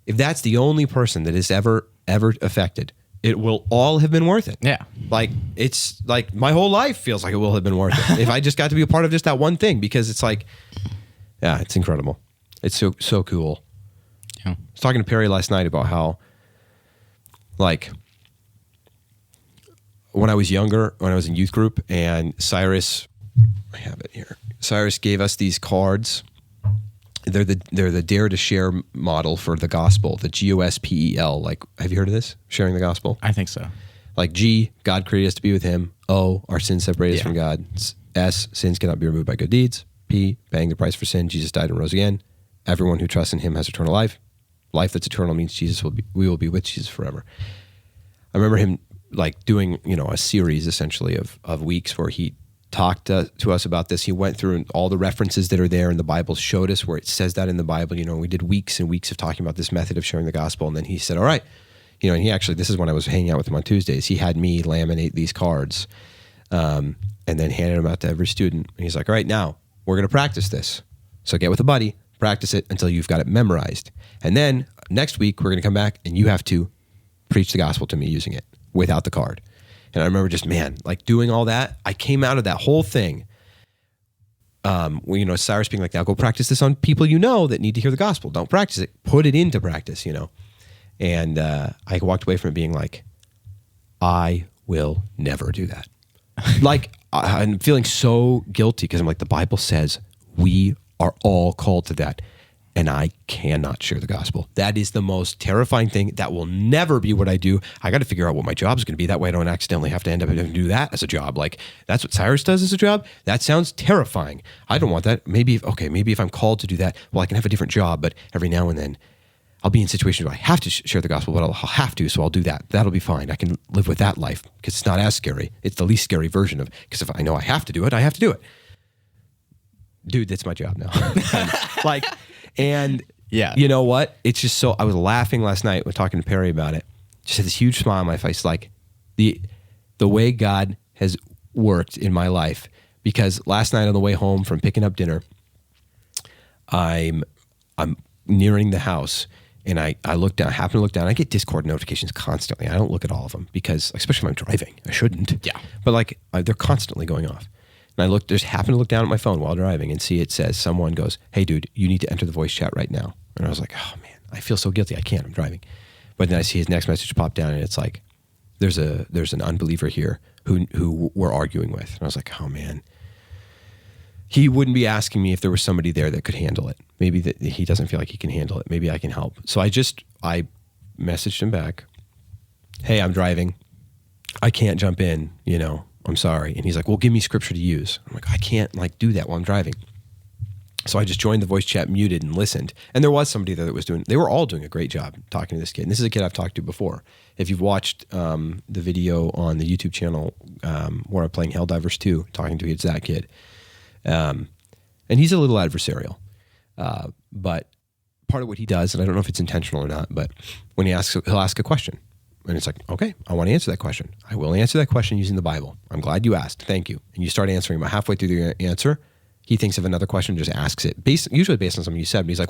If that's the only person that is ever affected, it will all have been worth it. Yeah. Like, it's like my whole life feels like it will have been worth it if I just got to be a part of just that one thing, because it's like, yeah, it's incredible. It's so cool. Yeah. I was talking to Perry last night about how, like, when I was younger, when I was in youth group, and Cyrus, I have it here. Cyrus gave us these cards. They're the Dare to Share model for the gospel, the GOSPEL. Like, have you heard of this? Sharing the gospel? I think so. Like G, God created us to be with him. O, our sins separate us from God. S, sins cannot be removed by good deeds. P, paying the price for sin, Jesus died and rose again. Everyone who trusts in him has eternal life. Life that's eternal means we will be with Jesus forever. I remember him like doing, a series essentially of weeks where he talked to us about this. He went through all the references that are there in the Bible, showed us where it says that in the Bible. We did weeks and weeks of talking about this method of sharing the gospel. And then he said, all right, and he actually, this is when I was hanging out with him on Tuesdays. He had me laminate these cards and then handed them out to every student. And he's like, all right, now we're going to practice this. So get with a buddy, practice it until you've got it memorized. And then next week, we're going to come back and you have to preach the gospel to me using it without the card. And I remember just, like doing all that. I came out of that whole thing, Cyrus being like, now go practice this on people that need to hear the gospel. Don't practice it. Put it into practice, And I walked away from it being like, I will never do that. Like, I'm feeling so guilty because I'm like, the Bible says we are all called to that. And I cannot share the gospel. That is the most terrifying thing. That will never be what I do. I got to figure out what my job is going to be. That way I don't accidentally have to end up having to do that as a job. Like, that's what Cyrus does as a job. That sounds terrifying. I don't want that. Maybe if I'm called to do that, well, I can have a different job, but every now and then I'll be in situations where I have to share the gospel, but I'll have to, so I'll do that. That'll be fine. I can live with that life because it's not as scary. It's the least scary version of, because if I know I have to do it, I have to do it. Dude, that's my job now. And yeah, you know what? It's just so, I was laughing last night when talking to Perry about it. Just had this huge smile on my face, like the way God has worked in my life. Because last night on the way home from picking up dinner, I'm nearing the house and I look down, I happen to look down. I get Discord notifications constantly. I don't look at all of them because, especially if I'm driving, I shouldn't. Yeah. But like, they're constantly going off. And I just happened to look down at my phone while driving and see it says, someone goes, "Hey dude, you need to enter the voice chat right now." And I was like, oh man, I feel so guilty. I can't, I'm driving. But then I see his next message pop down and it's like, there's an unbeliever here who we're arguing with. And I was like, oh man, he wouldn't be asking me if there was somebody there that could handle it. Maybe that he doesn't feel like he can handle it. Maybe I can help. So I messaged him back, "Hey, I'm driving. I can't jump in, I'm sorry." And he's like, "Well, give me scripture to use." I'm like, I can't do that while I'm driving. So I just joined the voice chat, muted, and listened. And there was somebody there that was they were all doing a great job talking to this kid. And this is a kid I've talked to before. If you've watched the video on the YouTube channel where I'm playing Helldivers 2, talking to it's that kid. And he's a little adversarial. But part of what he does, and I don't know if it's intentional or not, but when he'll ask a question. And it's like, okay, I want to answer that question. I will answer that question using the Bible. I'm glad you asked. Thank you. And you start answering. About halfway through the answer, he thinks of another question, just asks it, usually based on something you said. But he's like,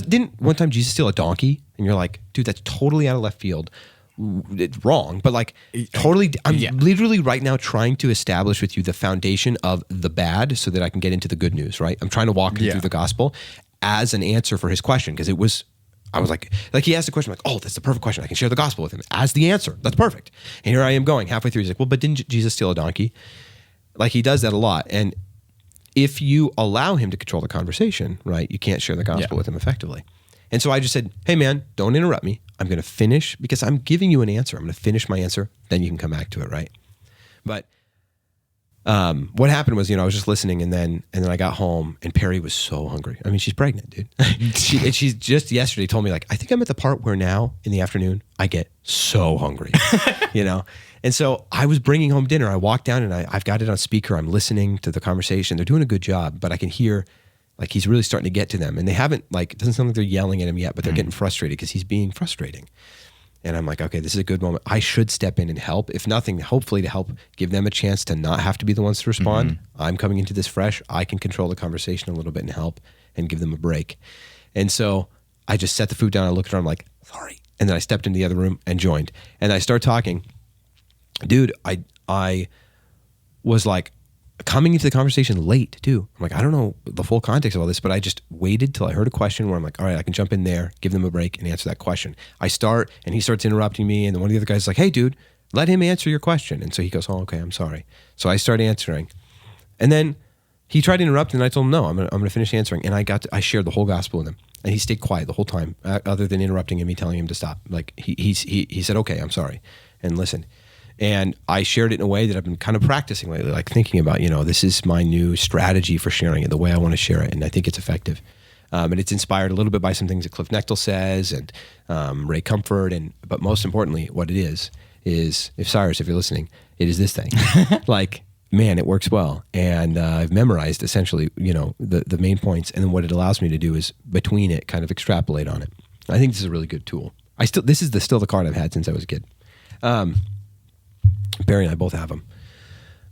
didn't one time Jesus steal a donkey? And you're like, dude, that's totally out of left field. It's wrong, but totally. I'm literally right now trying to establish with you the foundation of the bad so that I can get into the good news, right? I'm trying to walk him through the gospel as an answer for his question, because I was like he asked a question, I'm like, oh, that's the perfect question. I can share the gospel with him as the answer. That's perfect. And here I am going halfway through. He's like, well, but didn't Jesus steal a donkey? He does that a lot. And if you allow him to control the conversation, right, you can't share the gospel with him effectively. And so I just said, hey man, don't interrupt me. I'm going to finish because I'm giving you an answer. I'm going to finish my answer. Then you can come back to it, right? But what happened was, I was just listening, and then I got home, and Perry was so hungry. I mean, she's pregnant, dude. She's just yesterday told me, I think I'm at the part where now in the afternoon I get so hungry, And so I was bringing home dinner. I walked down and I've got it on speaker. I'm listening to the conversation. They're doing a good job, but I can hear he's really starting to get to them, and they haven't it doesn't sound like they're yelling at him yet, but they're getting frustrated because he's being frustrating. And I'm like, okay, this is a good moment. I should step in and help. If nothing, hopefully to help give them a chance to not have to be the ones to respond. I'm coming into this fresh. I can control the conversation a little bit and help and give them a break. And so I just set the food down. I looked at her. I'm like, sorry. And then I stepped into the other room and joined. And I start talking. Dude, I was coming into the conversation late too. I'm like, I don't know the full context of all this, but I just waited till I heard a question where I'm like, all right, I can jump in there, give them a break and answer that question. I start and he starts interrupting me, and then one of the other guys is like, hey dude, let him answer your question. And so he goes, oh, okay, I'm sorry. So I start answering, and then he tried to interrupt, and I told him, no, I'm going to finish answering. And I shared the whole gospel with him, and he stayed quiet the whole time, other than interrupting and me telling him to stop. He said, okay, I'm sorry, and listened. And I shared it in a way that I've been kind of practicing lately, thinking about, this is my new strategy for sharing it, the way I want to share it. And I think it's effective. And it's inspired a little bit by some things that Cliffe Knechtle says and Ray Comfort. But most importantly, what it is, if Cyrus, if you're listening, it is this thing. Man, it works well. And I've memorized essentially, the main points. And then what it allows me to do is between it, kind of extrapolate on it. I think this is a really good tool. This is still the card I've had since I was a kid. Barry and I both have them.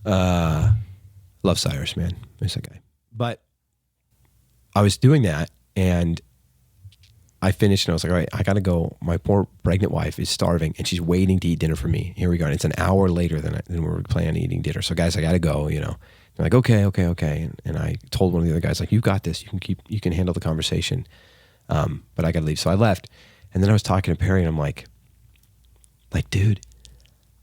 Love Cyrus, man. He's a guy. But I was doing that, and I finished, and I was like, all right, I got to go. My poor pregnant wife is starving, and she's waiting to eat dinner for me. Here we go. And it's an hour later than we were planning on eating dinner. So, guys, I got to go, They're like, okay. And I told one of the other guys, you've got this. You can handle the conversation. But I got to leave. So I left. And then I was talking to Perry, and I'm like, dude,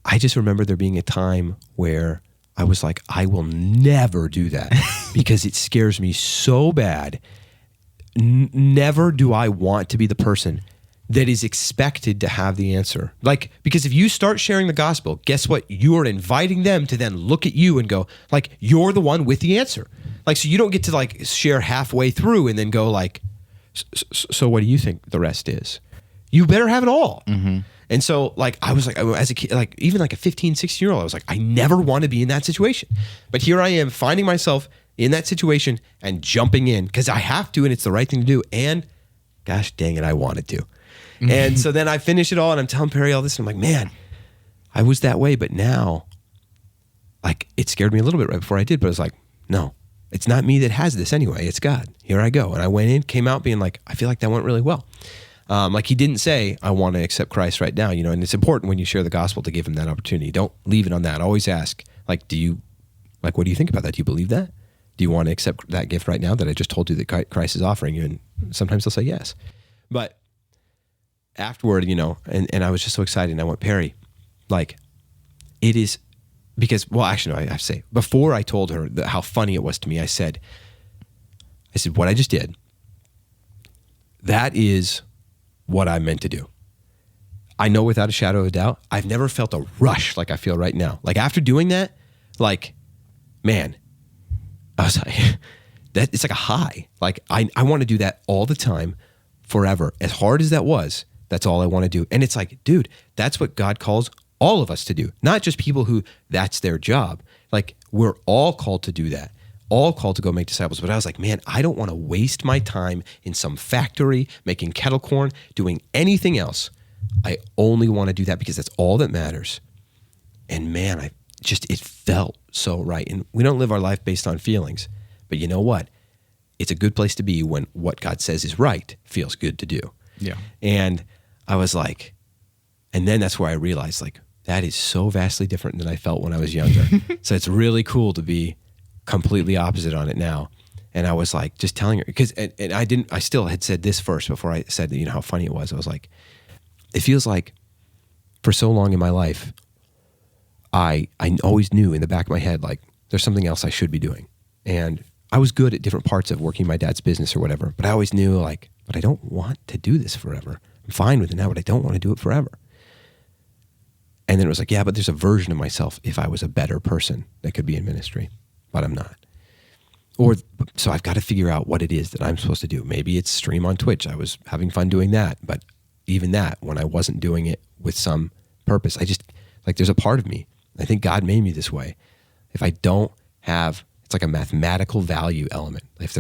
I just remember there being a time where I was like, I will never do that because it scares me so bad. Never do I want to be the person that is expected to have the answer. Because if you start sharing the gospel, guess what? You are inviting them to then look at you and go, you're the one with the answer. So you don't get to share halfway through and then go so what do you think the rest is? You better have it all. Mm-hmm. And so, I was as a kid, even a 15, 16-year-old, I was I never want to be in that situation. But here I am finding myself in that situation and jumping in because I have to, and it's the right thing to do. And gosh dang it, I wanted to. Mm-hmm. And so then I finish it all, and I'm telling Perry all this, and I'm like, man, I was that way, but now, it scared me a little bit right before I did, but I was like, no, it's not me that has this anyway. It's God. Here I go. And I went in, came out being I feel like that went really well. He didn't say, I want to accept Christ right now, and it's important when you share the gospel to give him that opportunity. Don't leave it on that. Always ask, do you Like, what do you think about that? Do you believe that? Do you want to accept that gift right now that I just told you that Christ is offering you? And sometimes they'll say yes. But afterward, you know, and I was just so excited. And I went, Perry, like, it is because, well, actually, no, I have to say, before I told her how funny it was to me, I said, what I just did, that is what I meant to do. I know without a shadow of a doubt, I've never felt a rush like I feel right now. Like after doing that, like, man, I was like, that it's like a high. Like I want to do that all the time, forever. As hard as that was, that's all I want to do. And it's like, dude, that's what God calls all of us to do. Not just people who that's their job. Like we're all called to do that. All called to go make disciples. But I was like, man, I don't want to waste my time in some factory making kettle corn, doing anything else. I only want to do that because that's all that matters. And man, it felt so right. And we don't live our life based on feelings. But you know what? It's a good place to be when what God says is right feels good to do. Yeah. And I was like, and then that's where I realized, like, that is so vastly different than I felt when I was younger. So it's really cool to be completely opposite on it now. And I was like, just telling her, because, and I still had said this first before I said, you know, how funny it was. I was like, it feels like for so long in my life, I always knew in the back of my head, like, there's something else I should be doing. And I was good at different parts of working my dad's business or whatever, but I always knew, like, but I don't want to do this forever. I'm fine with it now, but I don't want to do it forever. And then it was like, yeah, but there's a version of myself if I was a better person that could be in ministry, but I'm not. So I've got to figure out what it is that I'm supposed to do. Maybe it's stream on Twitch. I was having fun doing that, but even that, when I wasn't doing it with some purpose, I just, like, there's a part of me, I think God made me this way. If I don't have, it's like a mathematical value element. If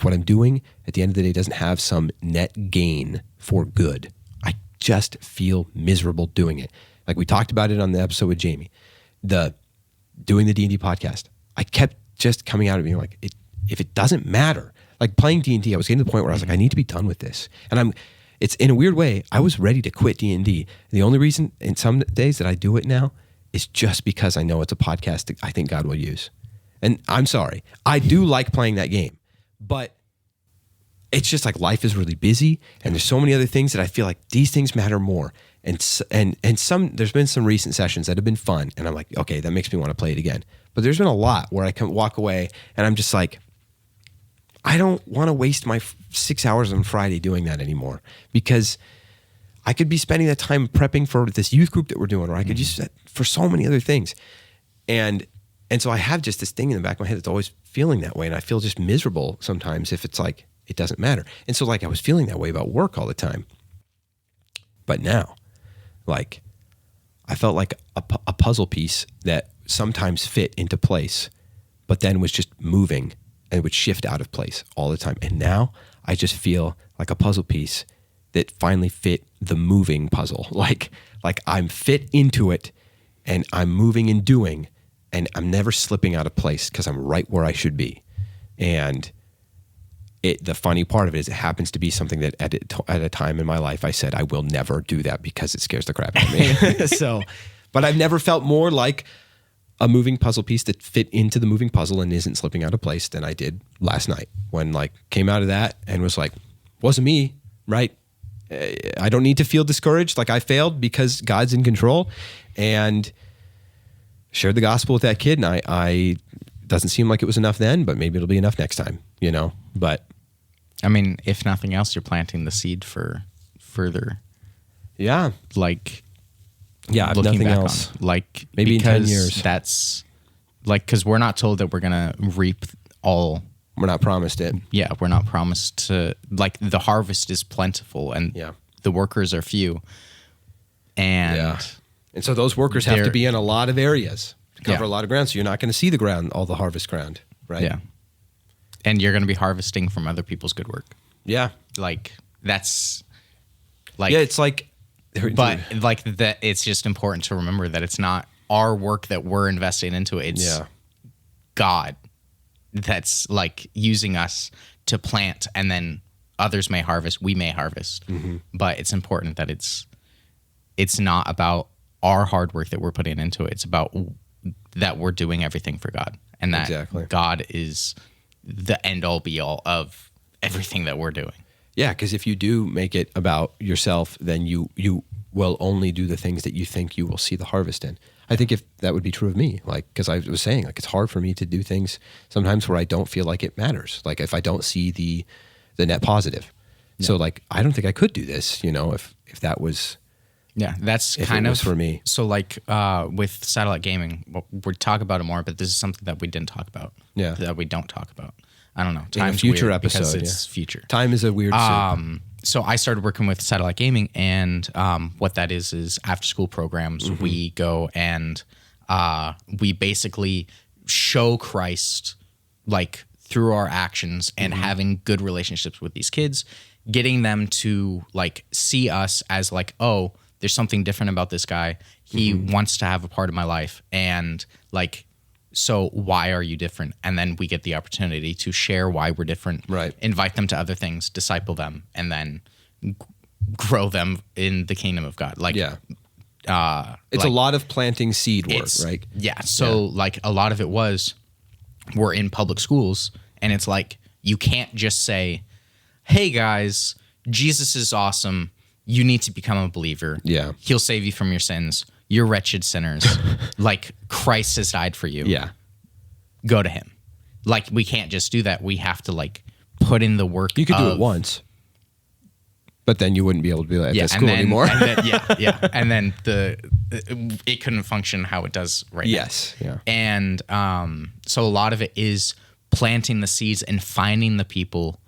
what I'm doing at the end of the day doesn't have some net gain for good, I just feel miserable doing it. Like we talked about it on the episode with Jamie, doing the D&D podcast. I kept just coming out of being like, if it doesn't matter, like playing D&D, I was getting to the point where I was like, I need to be done with this. And it's in a weird way, I was ready to quit D&D. The only reason in some days that I do it now is just because I know it's a podcast that I think God will use. And I'm sorry, I do like playing that game, but it's just like life is really busy and there's so many other things that I feel like these things matter more. And there's been some recent sessions that have been fun and I'm like, okay, that makes me want to play it again. But there's been a lot where I can walk away and I'm just like, I don't want to waste my 6 hours on Friday doing that anymore because I could be spending that time prepping for this youth group that we're doing, or I could use that for so many other things. And so I have just this thing in the back of my head that's always feeling that way. And I feel just miserable sometimes if it's like, it doesn't matter. And so like I was feeling that way about work all the time. But now, like, I felt like a puzzle piece that sometimes fit into place, but then was just moving and would shift out of place all the time. And now I just feel like a puzzle piece that finally fit the moving puzzle. Like I'm fit into it and I'm moving and doing and I'm never slipping out of place because I'm right where I should be. And the funny part of it is it happens to be something that at a time in my life I said I will never do that because it scares the crap out of me. So, but I've never felt more like a moving puzzle piece that fit into the moving puzzle and isn't slipping out of place than I did last night when like came out of that and was like, wasn't me, right? I don't need to feel discouraged like I failed because God's in control, and shared the gospel with that kid. And I doesn't seem like it was enough then, but maybe it'll be enough next time, you know? But I mean, if nothing else, you're planting the seed for further. Yeah. Like, yeah, if looking nothing back else. on, like, Maybe in 10 because years. that's like, because we're not told that we're going to reap all. We're not promised it. Yeah, we're not promised to, like, the harvest is plentiful and Yeah. the workers are few. And Yeah. And so those workers have to They're- be in a lot of areas to cover Yeah. a lot of ground. So you're not going to see the ground, all the harvest ground, right? yeah. And you're going to be harvesting from other people's good work. Yeah. Like, that's like, Yeah, it's like, but like that, it's just important to remember that it's not our work that we're investing into it. It's yeah. God that's like using us to plant, and then others may harvest, we may harvest. Mm-hmm. But it's important that it's not about our hard work that we're putting into it. It's about that we're doing everything for God, and that Exactly. God is the end all be all of everything that we're doing. Yeah, because if you do make it about yourself, then you will only do the things that you think you will see the harvest in. I think if that would be true of me, like, because I was saying, like, it's hard for me to do things sometimes where I don't feel like it matters. Like, if I don't see the net positive. Yeah. So, like, I don't think I could do this, if that was... Yeah, that's if kind it of was for me. So, like, with satellite gaming, we'll talk about it more, but this is something that we didn't talk about. Yeah. That we don't talk about. I don't know. In a Time's future weird episode, because it's future. Time is a weird So I started working with satellite gaming, and what that is after school programs. Mm-hmm. We go and we basically show Christ, like, through our actions and Mm-hmm. having good relationships with these kids, getting them to, like, see us as, like, oh, there's something different about this guy. He Mm-hmm. wants to have a part of my life, and, like, so why are you different? And then we get the opportunity to share why we're different, Right. invite them to other things, disciple them, and then grow them in the kingdom of God. Like, Yeah. It's like, a lot of planting seed work, it's- right? Yeah. So, like, a lot of it was we're in public schools, and it's like you can't just say, hey, guys, Jesus is awesome. You need to become a believer. Yeah. He'll save you from your sins. You're wretched sinners. Like, Christ has died for you. Yeah. Go to him. Like, we can't just do that. We have to, like, put in the work. You could do it once, but then you wouldn't be able to do that at the school anymore. And then, yeah. And then it couldn't function how it does right now. Yes. Yeah. And so a lot of it is planting the seeds and finding the people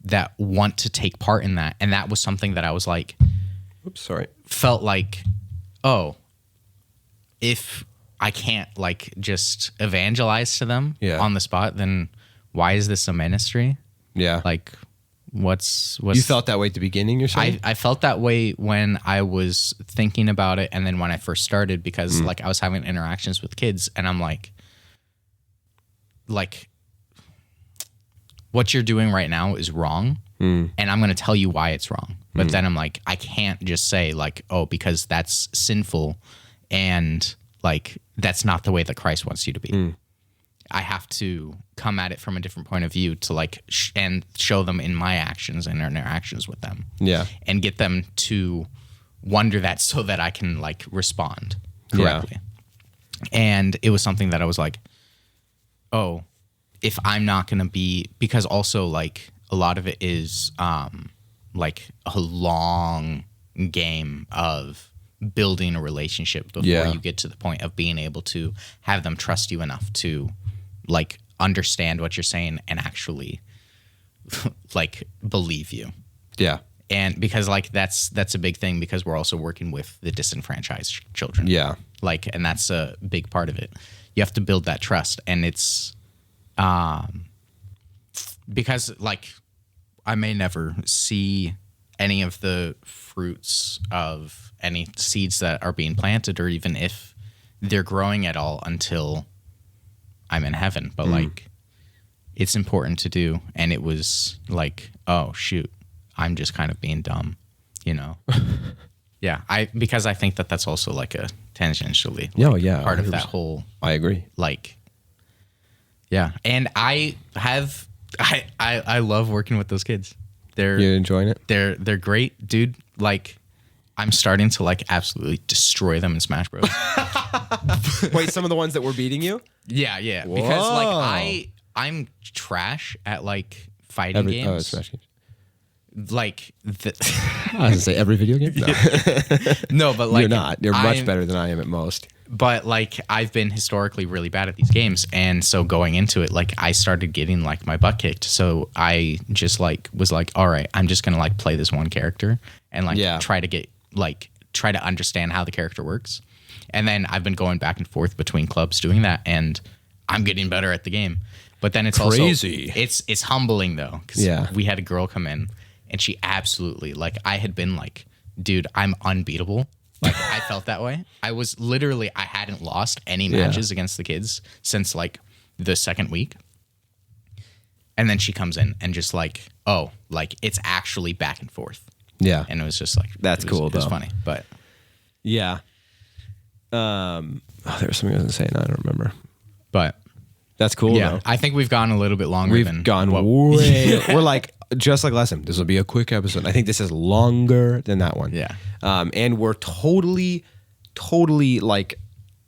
that want to take part in that. And that was something that I was like, Oops, sorry. felt like, oh, if I can't, like, just evangelize to them on the spot, then why is this a ministry? Yeah. Like, what's you felt that way at the beginning, you're saying? I felt that way when I was thinking about it, and then when I first started, because like, I was having interactions with kids, and I'm like, what you're doing right now is wrong, and I'm going to tell you why it's wrong. But then I'm like, I can't just say, like, oh, because that's sinful, and, like, that's not the way that Christ wants you to be. I have to come at it from a different point of view to, like, and show them in my actions and interactions with them. Yeah. And get them to wonder that so that I can, like, respond correctly. And it was something that I was like, oh, if I'm not going to be, because also, like, a lot of it is like a long game of building a relationship before you get to the point of being able to have them trust you enough to, like, understand what you're saying and actually like believe you. Yeah. And because, like, that's a big thing, because we're also working with the disenfranchised children. Yeah. Like, and that's a big part of it. You have to build that trust, and it's because, like, I may never see any of the fruits of any seeds that are being planted, or even if they're growing at all, until I'm in heaven. But like, it's important to do. And it was like, oh shoot, I'm just kind of being dumb, Yeah, because I think that that's also, like, a tangentially part of that whole. I agree. Like, yeah, and I love working with those kids. You're enjoying it? They're great, dude. Like, I'm starting to, like, absolutely destroy them in Smash Bros. Wait, some of the ones that were beating you? Yeah. Whoa. Because, like, I'm trash at, like, fighting games. Oh, it's Smash games. Like, I was gonna say every video game. No, no, but, like, you're not. You're much better than I am at most. But, like, I've been historically really bad at these games, and so going into it, like, I started getting, like, my butt kicked. So I just, like, was like, all right, I'm just gonna, like, play this one character and, like, try to understand how the character works. And then I've been going back and forth between clubs doing that, and I'm getting better at the game. But then it's Crazy. also it's humbling though, because we had a girl come in, and she absolutely, like, I had been like, dude, I'm unbeatable. Like, I felt that way. I was literally, I hadn't lost any matches against the kids since, like, the second week. And then she comes in and just, like, oh, like, it's actually back and forth. Yeah. And it was just like, That's cool, It was though. funny, but Yeah. There was something I was going to say, and I don't remember. But That's cool, yeah, though. I think we've gone a little bit longer than We've gone what- way. We're like, just like last time, this will be a quick episode. I think this is longer than that one. Yeah. And we're totally like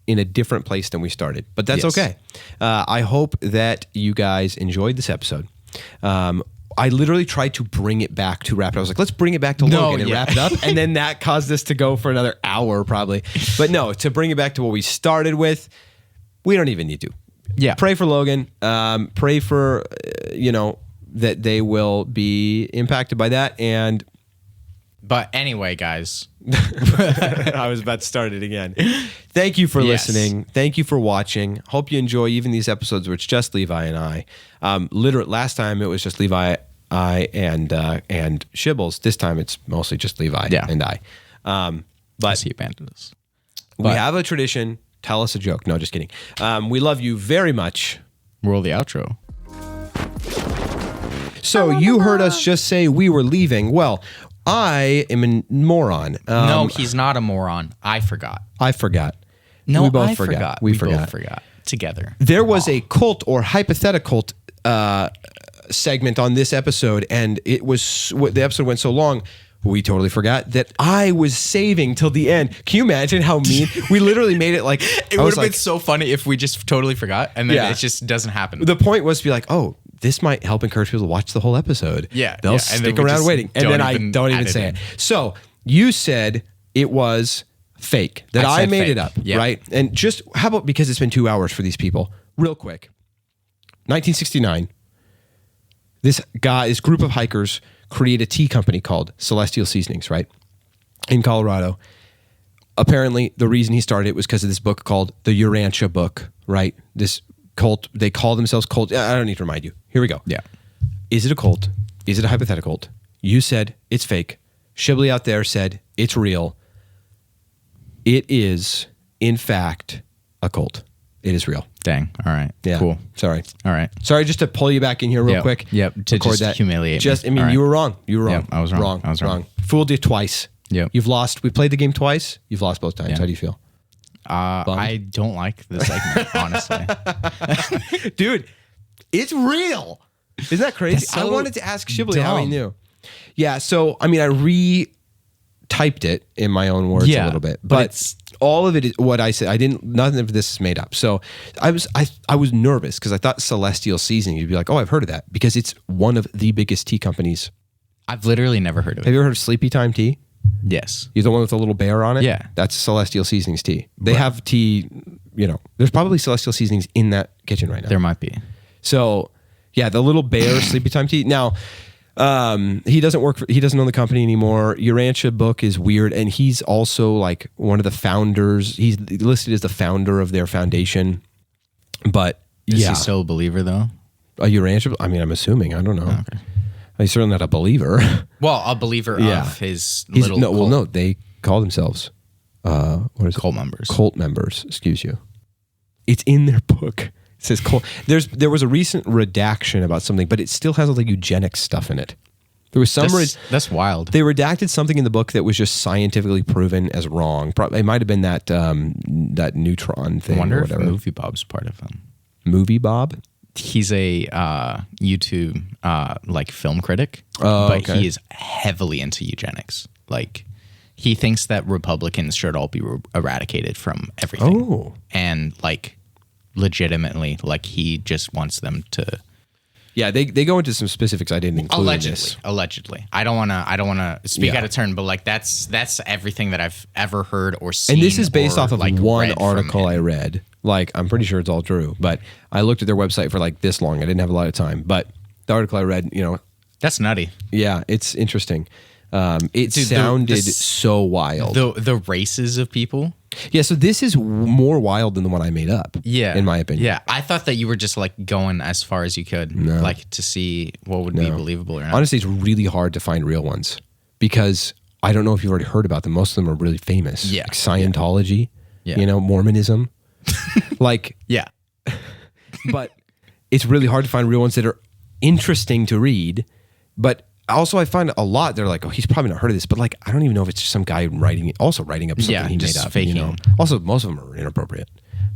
in a different place than we started, but that's Yes. okay. I hope that you guys enjoyed this episode. I literally tried to bring it back to wrap it. I was like, let's bring it back to No, Logan and yeah. wrap it up. And then that caused us to go for another hour probably. But no, to bring it back to what we started with, we don't even need to. Yeah. Pray for Logan. Pray for, that they will be impacted by that. And But anyway, guys, I was about to start it again. Thank you for Yes. listening. Thank you for watching. Hope you enjoy even these episodes where it's just Levi and I. Literally, last time it was just Levi, I, and Shibbles. This time it's mostly just Levi and I. But he abandoned us. we have a tradition. Tell us a joke. No, just kidding. We love you very much. Roll the outro. So you heard us just say we were leaving. Well, I am a moron. No, he's not a moron. I forgot. I forgot. No, we both I forgot. forgot. We both forgot. forgot together. There was a cult or hypothetical segment on this episode, and the episode went so long, we totally forgot that I was saving till the end. Can you imagine how mean? We literally made it like It would have been so funny if we just totally forgot, and then Yeah. it just doesn't happen. The point was to be like, oh, this might help encourage people to watch the whole episode. Yeah, they'll yeah, and then stick we around just waiting, and don't then I even don't even add it say in. it. So you said it was fake, that I I said made fake. it up, Yeah. right? And just how about, because it's been 2 hours for these people, real quick. 1969. This group of hikers create a tea company called Celestial Seasonings, right? In Colorado. Apparently, the reason he started it was because of this book called the Urantia book, right? This cult, they call themselves cult. I don't need to remind you. Here we go. Yeah. Is it a cult? Is it a hypothetical cult? You said it's fake. Shibley out there said it's real. It is, in fact, a cult. It is real. Dang. All right. Yeah. Cool. Sorry. All right. Sorry, just to pull you back in here real Yep. quick. Yep. To Record just humiliate me. I mean, All right. you were wrong. You were wrong. Yep, I was wrong. I was wrong. Fooled you twice. Yep. You've lost. We played the game twice. You've lost both times. Yeah. How do you feel? I don't like this segment, honestly. Dude, it's real. Isn't that crazy? That's so I wanted to ask Shibley how he dumb. knew. Yeah, so I mean, I re-typed it in my own words a Yeah, little bit, but but it's- all of it is what I said. Nothing of this is made up. So I was nervous because I thought Celestial Seasoning, you'd be like, oh, I've heard of that, because it's one of the biggest tea companies. I've literally never heard of Have it. you ever heard of Sleepy Time Tea? Yes. You're the one with the little bear on it? Yeah. That's Celestial Seasonings tea. They have tea, there's probably Celestial Seasonings in that kitchen right now. There might be. So, yeah, the little bear Sleepy Time tea. Now, he doesn't own the company anymore. Urantia book is weird, and he's also like one of the founders. He's listed as the founder of their foundation. But Is yeah, he still a believer, though? a Urantia. I mean, I'm assuming. I don't know. Okay. He's certainly not a believer. Well, a believer Yeah. of his He's, little no, well, cult, no, they call themselves what is it? cult members. Cult members, excuse you. It's in their book. It says cult. There was a recent redaction about something, but it still has all the eugenics stuff in it. There was some That's wild. they redacted something in the book that was just scientifically proven as wrong. It might have been that neutron I thing wonder or if whatever. Movie Bob's part of him. Movie Bob? He's a YouTube like film critic, Oh, but okay. he is heavily into eugenics. Like he thinks that Republicans should all be eradicated from everything. Oh. And like legitimately, like he just wants them to Yeah, they go into some specifics I didn't include in this. allegedly. I don't want to speak Yeah. out of turn, but like that's everything that I've ever heard or seen. And this is based or, off of like, one read from article him. I read. Like, I'm pretty sure it's all true, but I looked at their website for like this long. I didn't have a lot of time, but the article I read, That's nutty. yeah, it's interesting. It Dude, sounded so wild. The races of people. Yeah, so this is more wild than the one I made up. Yeah, in my opinion. Yeah, I thought that you were just like going as far as you could, like to see what would be believable or not. Honestly, it's really hard to find real ones because I don't know if you've already heard about them. Most of them are really famous. Yeah. Like Scientology, Yeah. Mormonism. Like, yeah, but it's really hard to find real ones that are interesting to read. But also I find a lot they're like, oh, he's probably not heard of this, but like I don't even know if it's just some guy writing up something he just made up. faking. Also, most of them are inappropriate.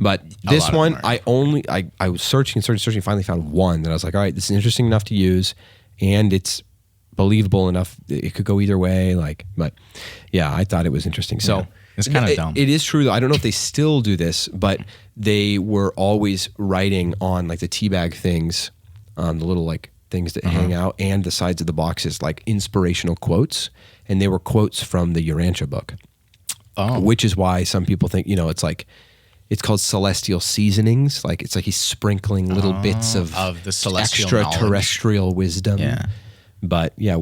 But this one, I was searching, finally found one that I was like, all right, this is interesting enough to use, and it's believable enough. It could go either way. But yeah, I thought it was interesting. So it's kind of dumb. It is true though. I don't know if they still do this, but they were always writing on like the teabag things, the little like things that hang out, and the sides of the boxes, like inspirational quotes, and they were quotes from the Urantia book. Oh, Which is why some people think, it's like, it's called celestial seasonings. Like it's like he's sprinkling little bits of the celestial extraterrestrial wisdom. Yeah. But yeah,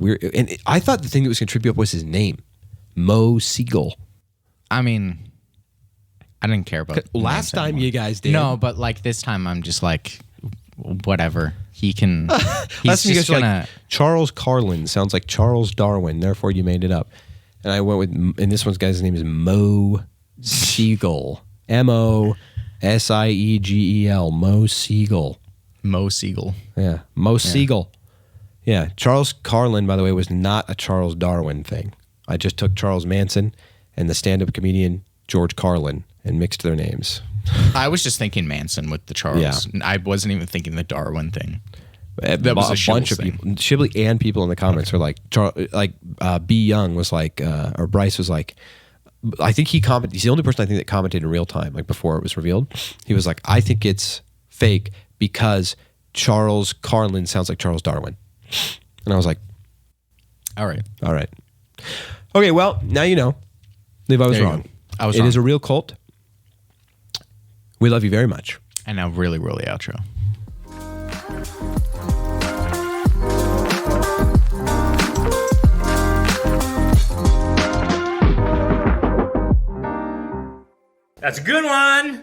I thought the thing that was going to trip you up was his name, Mo Siegel. I mean, I didn't care about last time anymore. you guys did. No, but like this time I'm just like, whatever. He can. Last He's time you guys just were gonna. like, Charles Carlin sounds like Charles Darwin, therefore you made it up. And I went with, and this one's guy's name is Mo Siegel. Mosiegel. Mo Siegel. Mo Siegel. Yeah. Mo Siegel. Yeah. Charles Carlin, by the way, was not a Charles Darwin thing. I just took Charles Manson and the stand-up comedian George Carlin and mixed their names. I was just thinking Manson with the Charles. Yeah. I wasn't even thinking the Darwin thing. That was a bunch of Shibboleth's thing. people. Shibley and people in the comments are like, B. Young was like, or Bryce was like, I think he commented. He's the only person I think that commented in real time, like before it was revealed. He was like, I think it's fake because Charles Carlin sounds like Charles Darwin. And I was like, All right. Okay, well, now you know. Levi was There you wrong. go. I was It wrong. is a real cult. We love you very much. And now really outro. That's a good one.